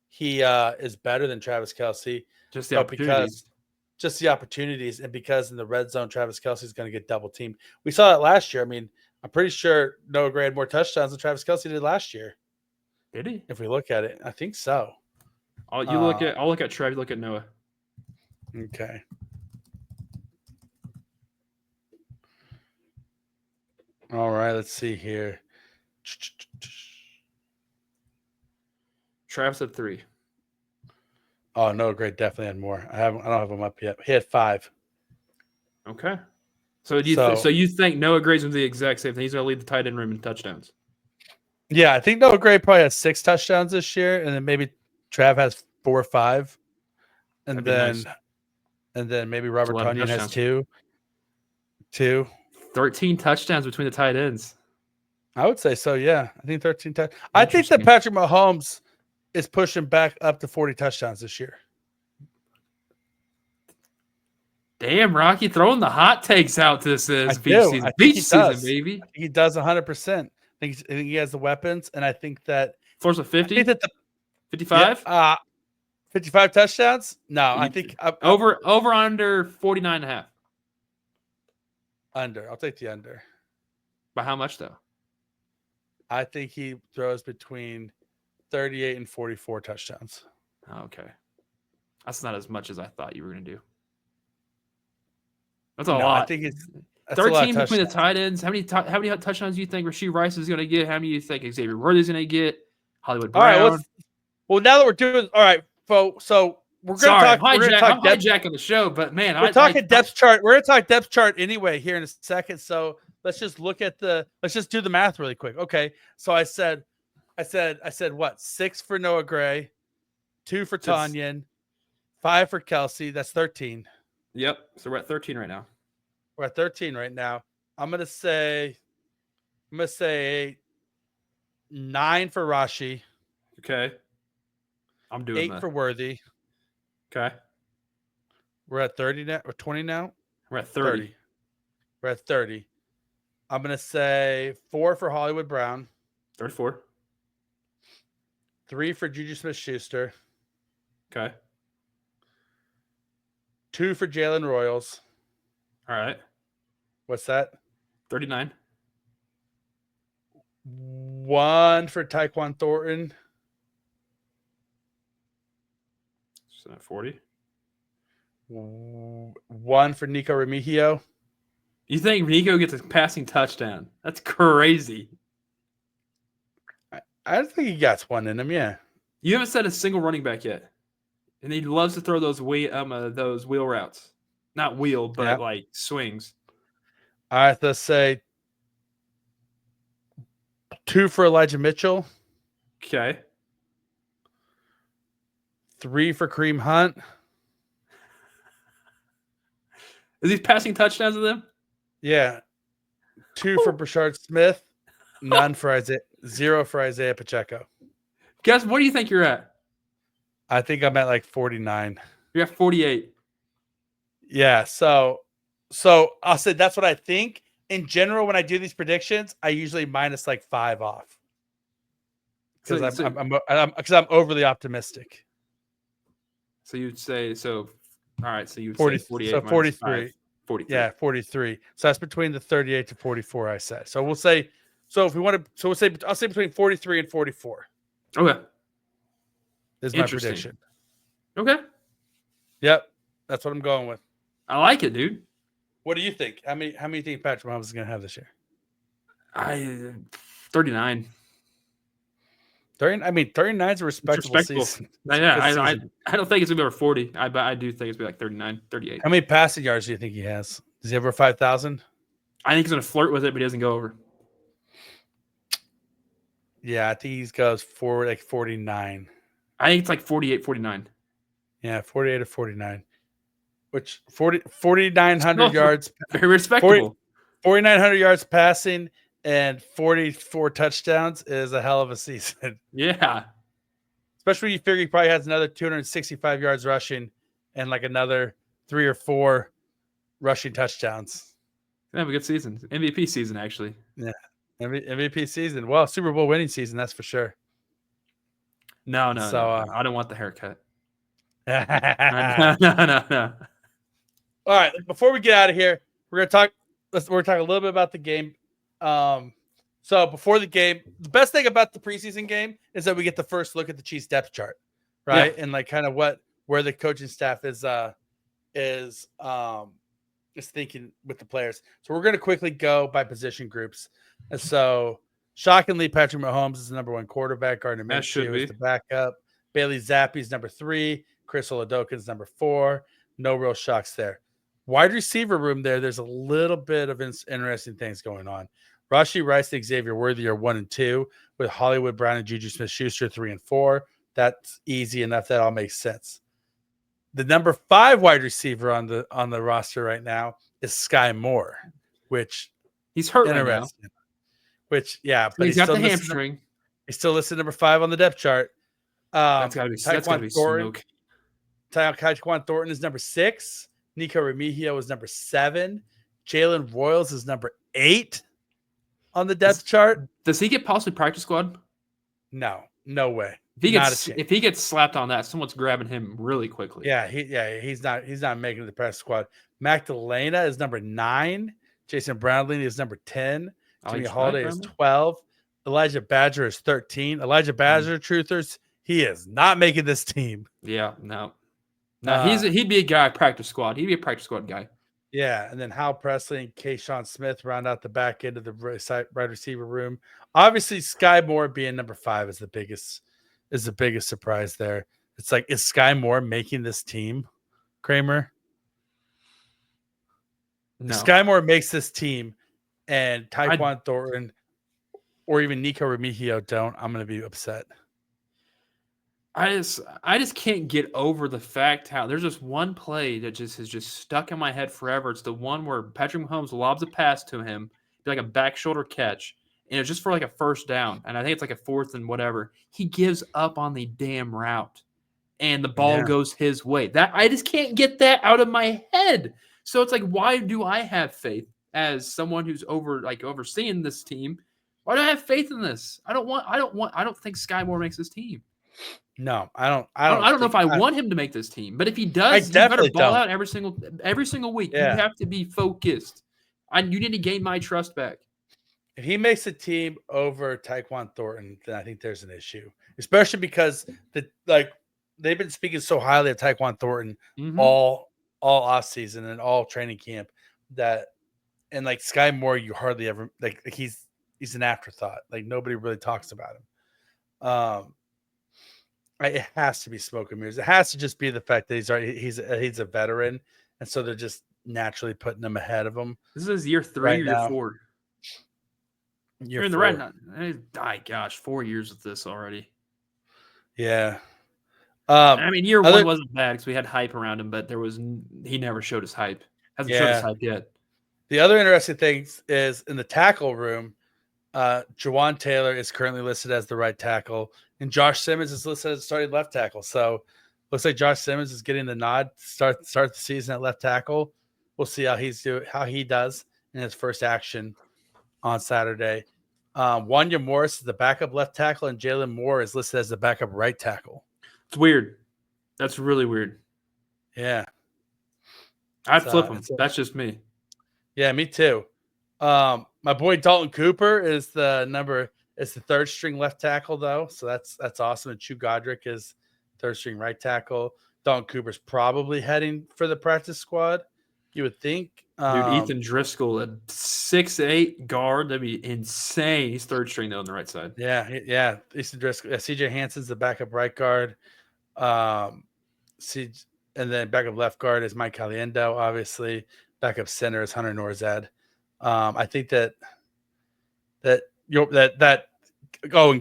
he is better than Travis Kelce, just the opportunities, and because in the red zone Travis Kelce is going to get double teamed. We saw that last year. I mean, I'm pretty sure Noah Gray had more touchdowns than Travis Kelce did last year. Did he? If we look at it, I think so. I'll look at Trev. You look at Noah. Okay. All right. Let's see here. Travis had 3. Oh, Noah Gray definitely had more. I don't have him up yet. He had 5. Okay. So you think Noah Gray's going to do the exact same thing? He's going to lead the tight end room in touchdowns. Yeah, I think Noah Gray probably has 6 touchdowns this year, and then maybe Trav has 4 or 5, and then maybe Robert Tonyan has 2. 13 touchdowns between the tight ends. I would say so. Yeah, I think 13 touchdowns. I think that Patrick Mahomes is pushing back up to 40 touchdowns this year. Damn, Rocky, throwing the hot takes out this is I Veach do. season. I think Veach he season, does. baby. I think he does 100%. I think he has the weapons, and I think that Floor's a 50? I think that 55? 55 touchdowns. No, I think over under 49.5. Under. I'll take the under. By how much though? I think he throws between 38 and 44 touchdowns. Okay, that's not as much as I thought you were gonna do. That's a lot. I think it's 13 between the tight ends. How many touchdowns do you think Rashee Rice is gonna get? How many do you think Xavier Worthy's gonna get? Hollywood Brown. All right. Well, now that we're doing all right, folks. So we're going to talk. I'm hijacking the show, but man, we're talking depth chart. We're going to talk depth chart anyway here in a second. So let's just let's just do the math really quick. Okay. So I said what? 6 for Noah Gray, 2 for Tanyan, 5 for Kelsey. That's 13. Yep. So we're at 13 right now. We're at 13 right now. I'm gonna say 9 for Rashi. Okay. I'm doing 8 for Worthy. Okay. We're at 30 now or 20 now? We're at 30. We're at 30. I'm gonna say 4 for Hollywood Brown. 34. 3 for Juju Smith-Schuster. Okay. 2 for Jalen Royals. All right. What's that? 39. 1 for Tyquan Thornton. So 40. 1 for Nico Remigio. You think Nico gets a passing touchdown? That's crazy. I think he got one in him, yeah. You haven't said a single running back yet. And he loves to throw those wheel routes. Not wheel, but like swings. All right, let's say 2 for Elijah Mitchell. Okay. 3 for Kareem Hunt. Is he passing touchdowns to them? Yeah. 2 for Brashard Smith. None for Isaiah. 0 for Isaiah Pacheco. Guess what do you think you're at? I think I'm at like 49. You're at 48. Yeah. So I'll say that's what I think. In general, when I do these predictions, I usually minus like 5 off because I'm overly optimistic. So you'd say so. All right. So you'd 40, say 48. So 43. 43. Yeah, 43. So that's between the 38 to 44. I said. So we'll say. So if we want to, I'll say between 43 and 44. Okay. Is my prediction. Okay. Yep. That's what I'm going with. I like it, dude. What do you think? How many do you think Patrick Mahomes is going to have this year? 39. 39 is a respectable season. Yeah, I don't think it's going to be over 40. I do think it's going to be like 39, 38. How many passing yards do you think he has? Does he have over 5,000? I think he's going to flirt with it, but he doesn't go over. Yeah, I think he goes forward like 49. I think it's like 48, 49. Yeah, 48 or 49. Which 4,900 yards. Very respectable. 4,900 yards passing and 44 touchdowns is a hell of a season. Yeah. Especially when you figure he probably has another 265 yards rushing and like another 3 or 4 rushing touchdowns. Have a good season. MVP season, actually. Yeah. MVP season. Well, Super Bowl winning season, that's for sure. No. I don't want the haircut. No. All right. Before we get out of here, we're gonna talk a little bit about the game. So before the game, the best thing about the preseason game is that we get the first look at the Chiefs depth chart, right? Yeah. And like kind of where the coaching staff is thinking with the players. So we're gonna quickly go by position groups. And so shockingly, Patrick Mahomes is the number 1 quarterback. Gardner Minshew is the backup. Bailey Zappi's number 3. Chris Oladokin's number 4. No real shocks there. Wide receiver room there's a little bit of interesting things going on. Rashee Rice and Xavier Worthy are 1 and 2, with Hollywood Brown and Juju Smith-Schuster 3 and 4. That's easy enough. That all makes sense. The number 5 wide receiver on the roster right now is Sky Moore, which he's hurt right now. Which but he's got the hamstring. He's still listed number 5 on the depth chart. That's gotta be smoke. Tyquan Thornton is number 6. Nico Remigio is number 7. Jalen Royals is number 8 on the depth chart. Does he get possibly practice squad? No way. If he gets slapped on that, someone's grabbing him really quickly. Yeah, he's not making the practice squad. Magdalena is number 9. Jason Brownlee is number 10. Jimmy Holiday is 12. Elijah Badger is 13. Elijah Badger, truthers, he is not making this team. Yeah, no, he'd be a guy practice squad. He'd be a practice squad guy. Yeah, and then Hal Presley and Kayshawn Smith round out the back end of the right receiver room. Obviously, Sky Moore being number 5 is the biggest surprise there. It's like, is Sky Moore making this team, Kramer? No. If Sky Moore makes this team and Tyquan Thornton or even Nico Remigio don't, I'm going to be upset. I just can't get over the fact how there's just one play that just has just stuck in my head forever. It's the one where Patrick Mahomes lobs a pass to him, like a back shoulder catch, and it's just for like a first down. And I think it's like a 4th and whatever. He gives up on the damn route, and the ball goes his way. That I just can't get that out of my head. So it's like, why do I have faith as someone who's overseeing this team? Why do I have faith in this? I don't think Sky Moore makes this team. No, I don't know if I want him to make this team, but if he does, he better ball out every single week. Yeah. You have to be focused. You need to gain my trust back. If he makes a team over Tyquan Thornton, then I think there's an issue, especially because they've been speaking so highly of Tyquan Thornton all offseason and all training camp and like Sky Moore, you hardly ever he's an afterthought. Like nobody really talks about him. It has to be smoke and mirrors. It has to just be the fact that he's a veteran, and so they're just naturally putting him ahead of him. This is year 3 or year 4. You're in the right now. Gosh, 4 years of this already. Yeah. I mean, year 1 wasn't bad because we had hype around him, but he never showed his hype. Hasn't showed his hype yet. The other interesting thing is in the tackle room, Jawan Taylor is currently listed as the right tackle, and Josh Simmons is listed as starting left tackle. So looks like Josh Simmons is getting the nod to start the season at left tackle. We'll see how he does in his first action on Saturday. Wanya Morris is the backup left tackle, and Jalen Moore is listed as the backup right tackle. It's weird. That's really weird. Yeah. I'd flip him. That's just me. Yeah, me too. My boy Dalton Cooper is the 3rd string left tackle, though. So that's awesome. And Chu Godric is 3rd string right tackle. Dalton Cooper's probably heading for the practice squad, you would think. Dude, Ethan Driscoll at 6'8" guard. That'd be insane. He's 3rd string, though, on the right side. Yeah. Ethan Driscoll. CJ Hansen's the backup right guard. And then backup left guard is Mike Caliendo, obviously. Backup center is Hunter Norzad. I think that and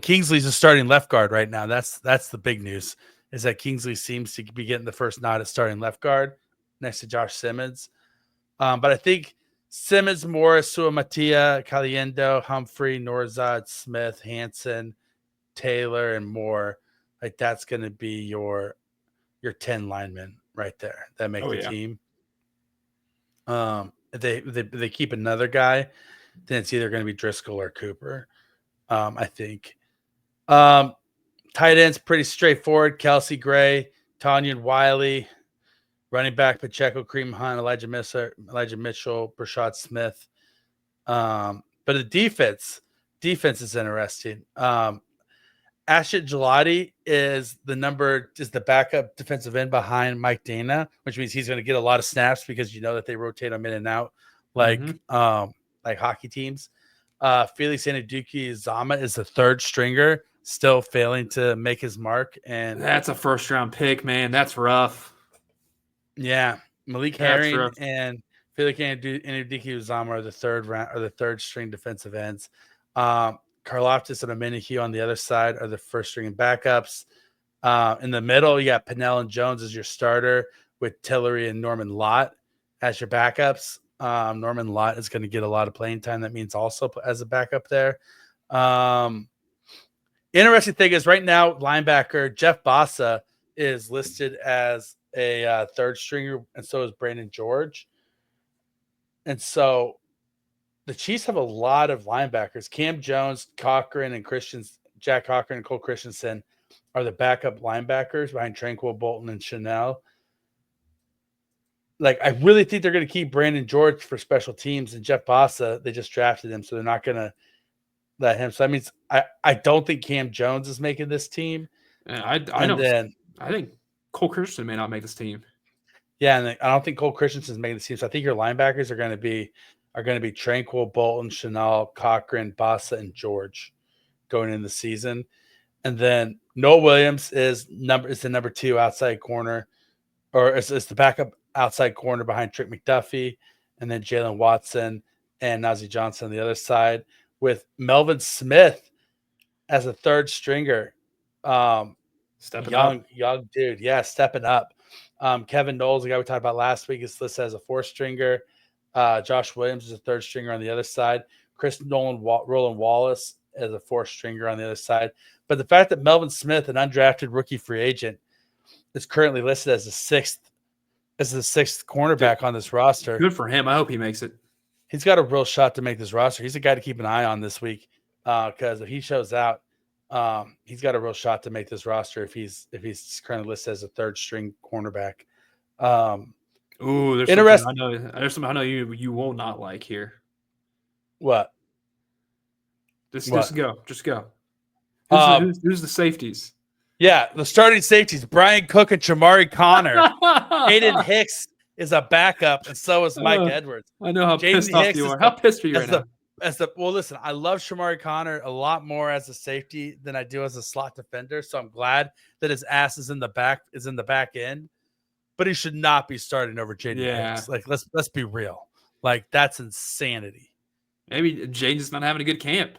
Kingsley's a starting left guard right now. That's the big news, is that Kingsley seems to be getting the first nod at starting left guard next to Josh Simmons. But I think Simmons, Morris, Suamatia, Caliendo, Humphrey, Norzad, Smith, Hansen, Taylor, and Moore, like that's going to be your 10 linemen right there that make the team. If they keep another guy, then it's either going to be Driscoll or Cooper. I think. Tight ends pretty straightforward. Kelsey Gray, Tanyan Wiley, running back Pacheco, Kareem Hunt, Elijah Mitchell, Brashad Smith. But the defense is interesting. Ashit Gelati is the backup defensive end behind Mike Dana, which means he's going to get a lot of snaps because you know that they rotate him in and out like hockey teams. Felix Anudike-Uzomah is the 3rd stringer, still failing to make his mark, and that's a 1st round pick, man. That's rough. Yeah, Malik Herring and Felix Anudike-Uzomah are the 3rd string defensive ends. Karlaftis and Omenihu on the other side are the 1st string backups. In the middle, you got Pennell and Jones as your starter, with Tillery and Norman Lott as your backups. Norman Lott is going to get a lot of playing time. That means also as a backup there. Interesting thing is right now, linebacker Jeff Bassa is listed as a third stringer, and so is Brandon George. And so the Chiefs have a lot of linebackers. Cam Jones, Cochran, and Jack Cochran and Cole Christensen are the backup linebackers behind Tranquil, Bolton, and Chanel. Like, I really think they're going to keep Brandon George for special teams, and Jeff Bossa, they just drafted him, so they're not going to let him. So that means I don't think Cam Jones is making this team. I think Cole Christensen may not make this team. Yeah, and I don't think Cole Christensen is making the team. So I think your linebackers are going to be Tranquil, Bolton, Chanel, Cochran, Bossa, and George going in the season. And then Noah Williams is the number 2 outside corner, or is the backup outside corner behind Trick McDuffie, and then Jalen Watson and Najee Johnson on the other side, with Melvin Smith as a third stringer. Stepping up. Young dude. Yeah, stepping up. Kevin Knowles, the guy we talked about last week, is listed as a 4th stringer. Josh Williams is a 3rd stringer on the other side. Roland Wallace as a 4th stringer on the other side. But the fact that Melvin Smith, an undrafted rookie free agent, is currently listed as the 6th cornerback on this roster. Good for him. I hope he makes it. He's got a real shot to make this roster. He's a guy to keep an eye on this week, because if he shows out, he's got a real shot to make this roster if he's currently listed as a 3rd string cornerback. Ooh, there's interesting. There's something I know you will not like here. What? Just go. Who's the safeties? Yeah, the starting safeties: Brian Cook and Chamari Connor. Aiden Hicks is a backup, and so is Mike Edwards. I know how pissed off you are. How pissed are you right now? Well, listen, I love Chamari Connor a lot more as a safety than I do as a slot defender. So I'm glad that his ass is in the back end, but he should not be starting over Jaden Hicks. Like, let's be real. Like, that's insanity. Maybe Jaden's not having a good camp.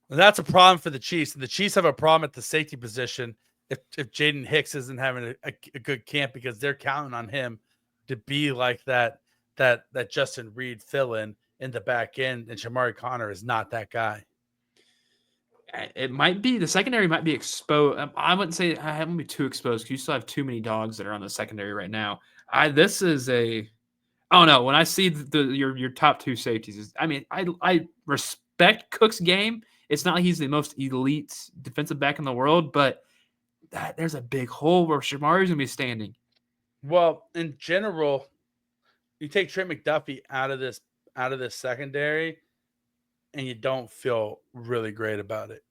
And that's a problem for the Chiefs. And the Chiefs have a problem at the safety position if Jaden Hicks isn't having a good camp, because they're counting on him to be like that Justin Reed fill-in the back end, and Chamari Connor is not that guy. It might be the secondary might be exposed. I wouldn't say I haven't be too exposed because you still have too many dogs that are on the secondary right now. I don't know. When I see your top 2 safeties, I respect Cook's game. It's not like he's the most elite defensive back in the world, but there's a big hole where Shamari's gonna be standing. Well, in general, you take Trent McDuffie out of this secondary, and you don't feel really great about it.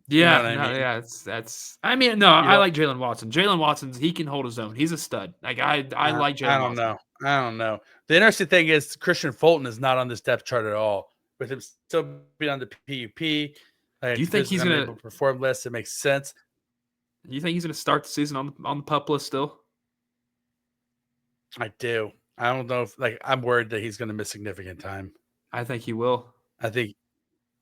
Yeah, I mean? I like Jalen Watson. Jalen Watson's, he can hold his own. He's a stud. Like, I like Jalen Watson. I don't know. The interesting thing is Christian Fulton is not on this depth chart at all. With him still being on the PUP, do you think he's going to perform less? It makes sense. You think he's going to start the season on the PUP list still? I do. I don't know if I'm worried that he's going to miss significant time. I think he will. I think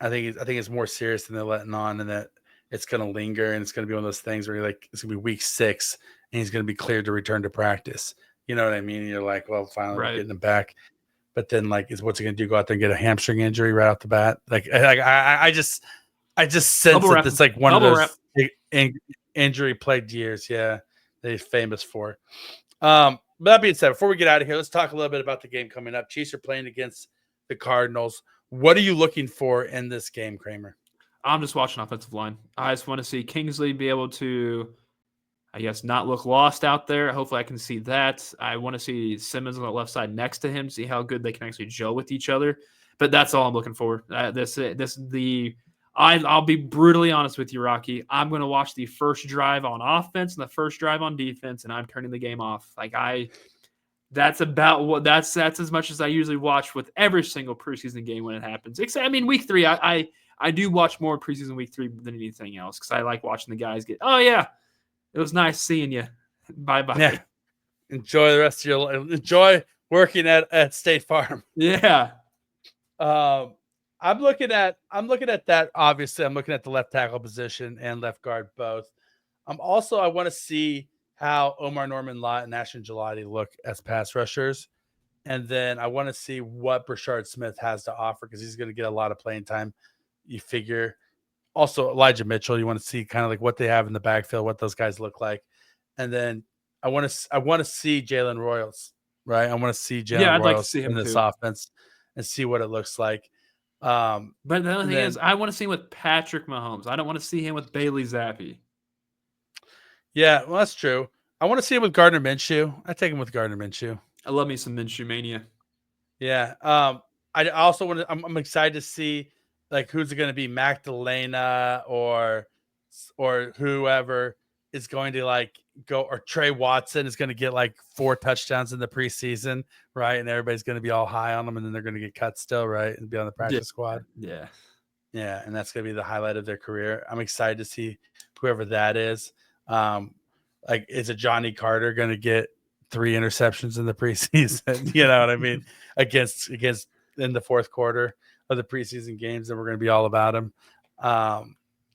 it's more serious than they're letting on, and that it's going to linger, and it's going to be one of those things where it's going to be week 6 and he's going to be cleared to return to practice. You know what I mean? And you're like, well, finally we're getting him back. But then, what's he going to do? Go out there and get a hamstring injury right off the bat? I just sense that it's like one of those injury-plagued years. Yeah, that he's famous for. But that being said, before we get out of here, let's talk a little bit about the game coming up. Chiefs are playing against the Cardinals. What are you looking for in this game, Kramer? I'm just watching offensive line. I just want to see Kingsley be able to, I guess, not look lost out there. Hopefully I can see that. I want to see Simmons on the left side next to him, see how good they can actually gel with each other. But that's all I'm looking for. I'll be brutally honest with you, Rocky. I'm going to watch the first drive on offense and the first drive on defense, and I'm turning the game off. That's as much as I usually watch with every single preseason game when it happens. Except, week 3, I do watch more preseason week 3 than anything else because I like watching the guys get, oh, yeah, it was nice seeing you. Bye-bye. Yeah. Enjoy the rest of your life. Enjoy working at State Farm. Yeah. I'm looking at that. Obviously, I'm looking at the left tackle position and left guard both. I want to see how Omar Norman-Lott and Ashton Gelati look as pass rushers. And then I want to see what Brashard Smith has to offer because he's going to get a lot of playing time, you figure. Also, Elijah Mitchell, you want to see kind of what they have in the backfield, what those guys look like. And then I want to see Jalen Royals, right? I want to see Jalen Yeah, I'd like to Royals see him in this too. offense and see what it looks like. But the only And thing is, then I want to see him with Patrick Mahomes. I don't want to see him with Bailey Zappi. yeah, well, that's true. I want to see him with Gardner Minshew. I take him with Gardner Minshew. I love me some Minshew mania. Yeah. I also want to. I'm excited to see like who's it going to be, Magdalena or whoever is going to like go, or Trey Watson is going to get like 4 touchdowns in the preseason, right? And everybody's going to be all high on them, and then they're going to get cut still, right, and be on the practice squad. Yeah. Yeah, and that's going to be the highlight of their career. I'm excited to see whoever that is. Like, is it Johnny Carter going to get 3 interceptions in the preseason? You know what I mean? Against in the fourth quarter of the preseason games, and we're going to be all about him.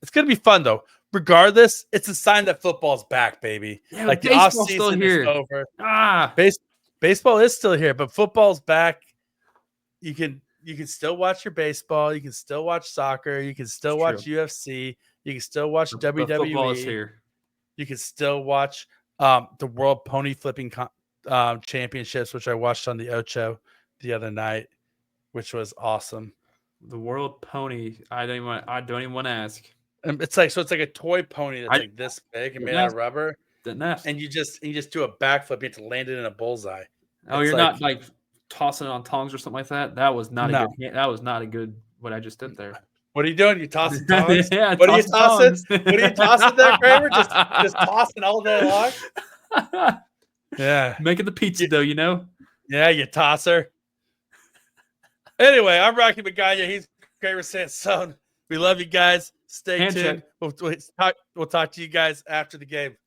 It's going to be fun though. Regardless, it's a sign that football's back, baby. Yeah, like the baseball's off still season is here. over. Ah, Baseball is still here, but football's back. You can still watch your baseball. You can still watch soccer. You can still It's watch true. UFC. You can still watch but football is WWE. here. You can still watch the World Pony Flipping Championships, which I watched on the Ocho the other night, which was awesome. The World Pony. I don't even want to ask. And it's like a toy pony that's like this big and made out of rubber, Didn't ask. and you just do a backflip. You have to land it in a bullseye. Oh, It's you're not like tossing it on tongs or something like that. That was not No. a good. That was not a good. What I just did there. What are you doing? You tossing tongs? Yeah, What are you tossing? tongs. What are you tossing there, Kramer? Just tossing all day long? Yeah. Making the pizza dough, you know? Yeah, you tosser. Anyway, I'm Rocky Magaña. He's Kramer Sansone. We love you guys. Stay tuned. We'll talk to you guys after the game.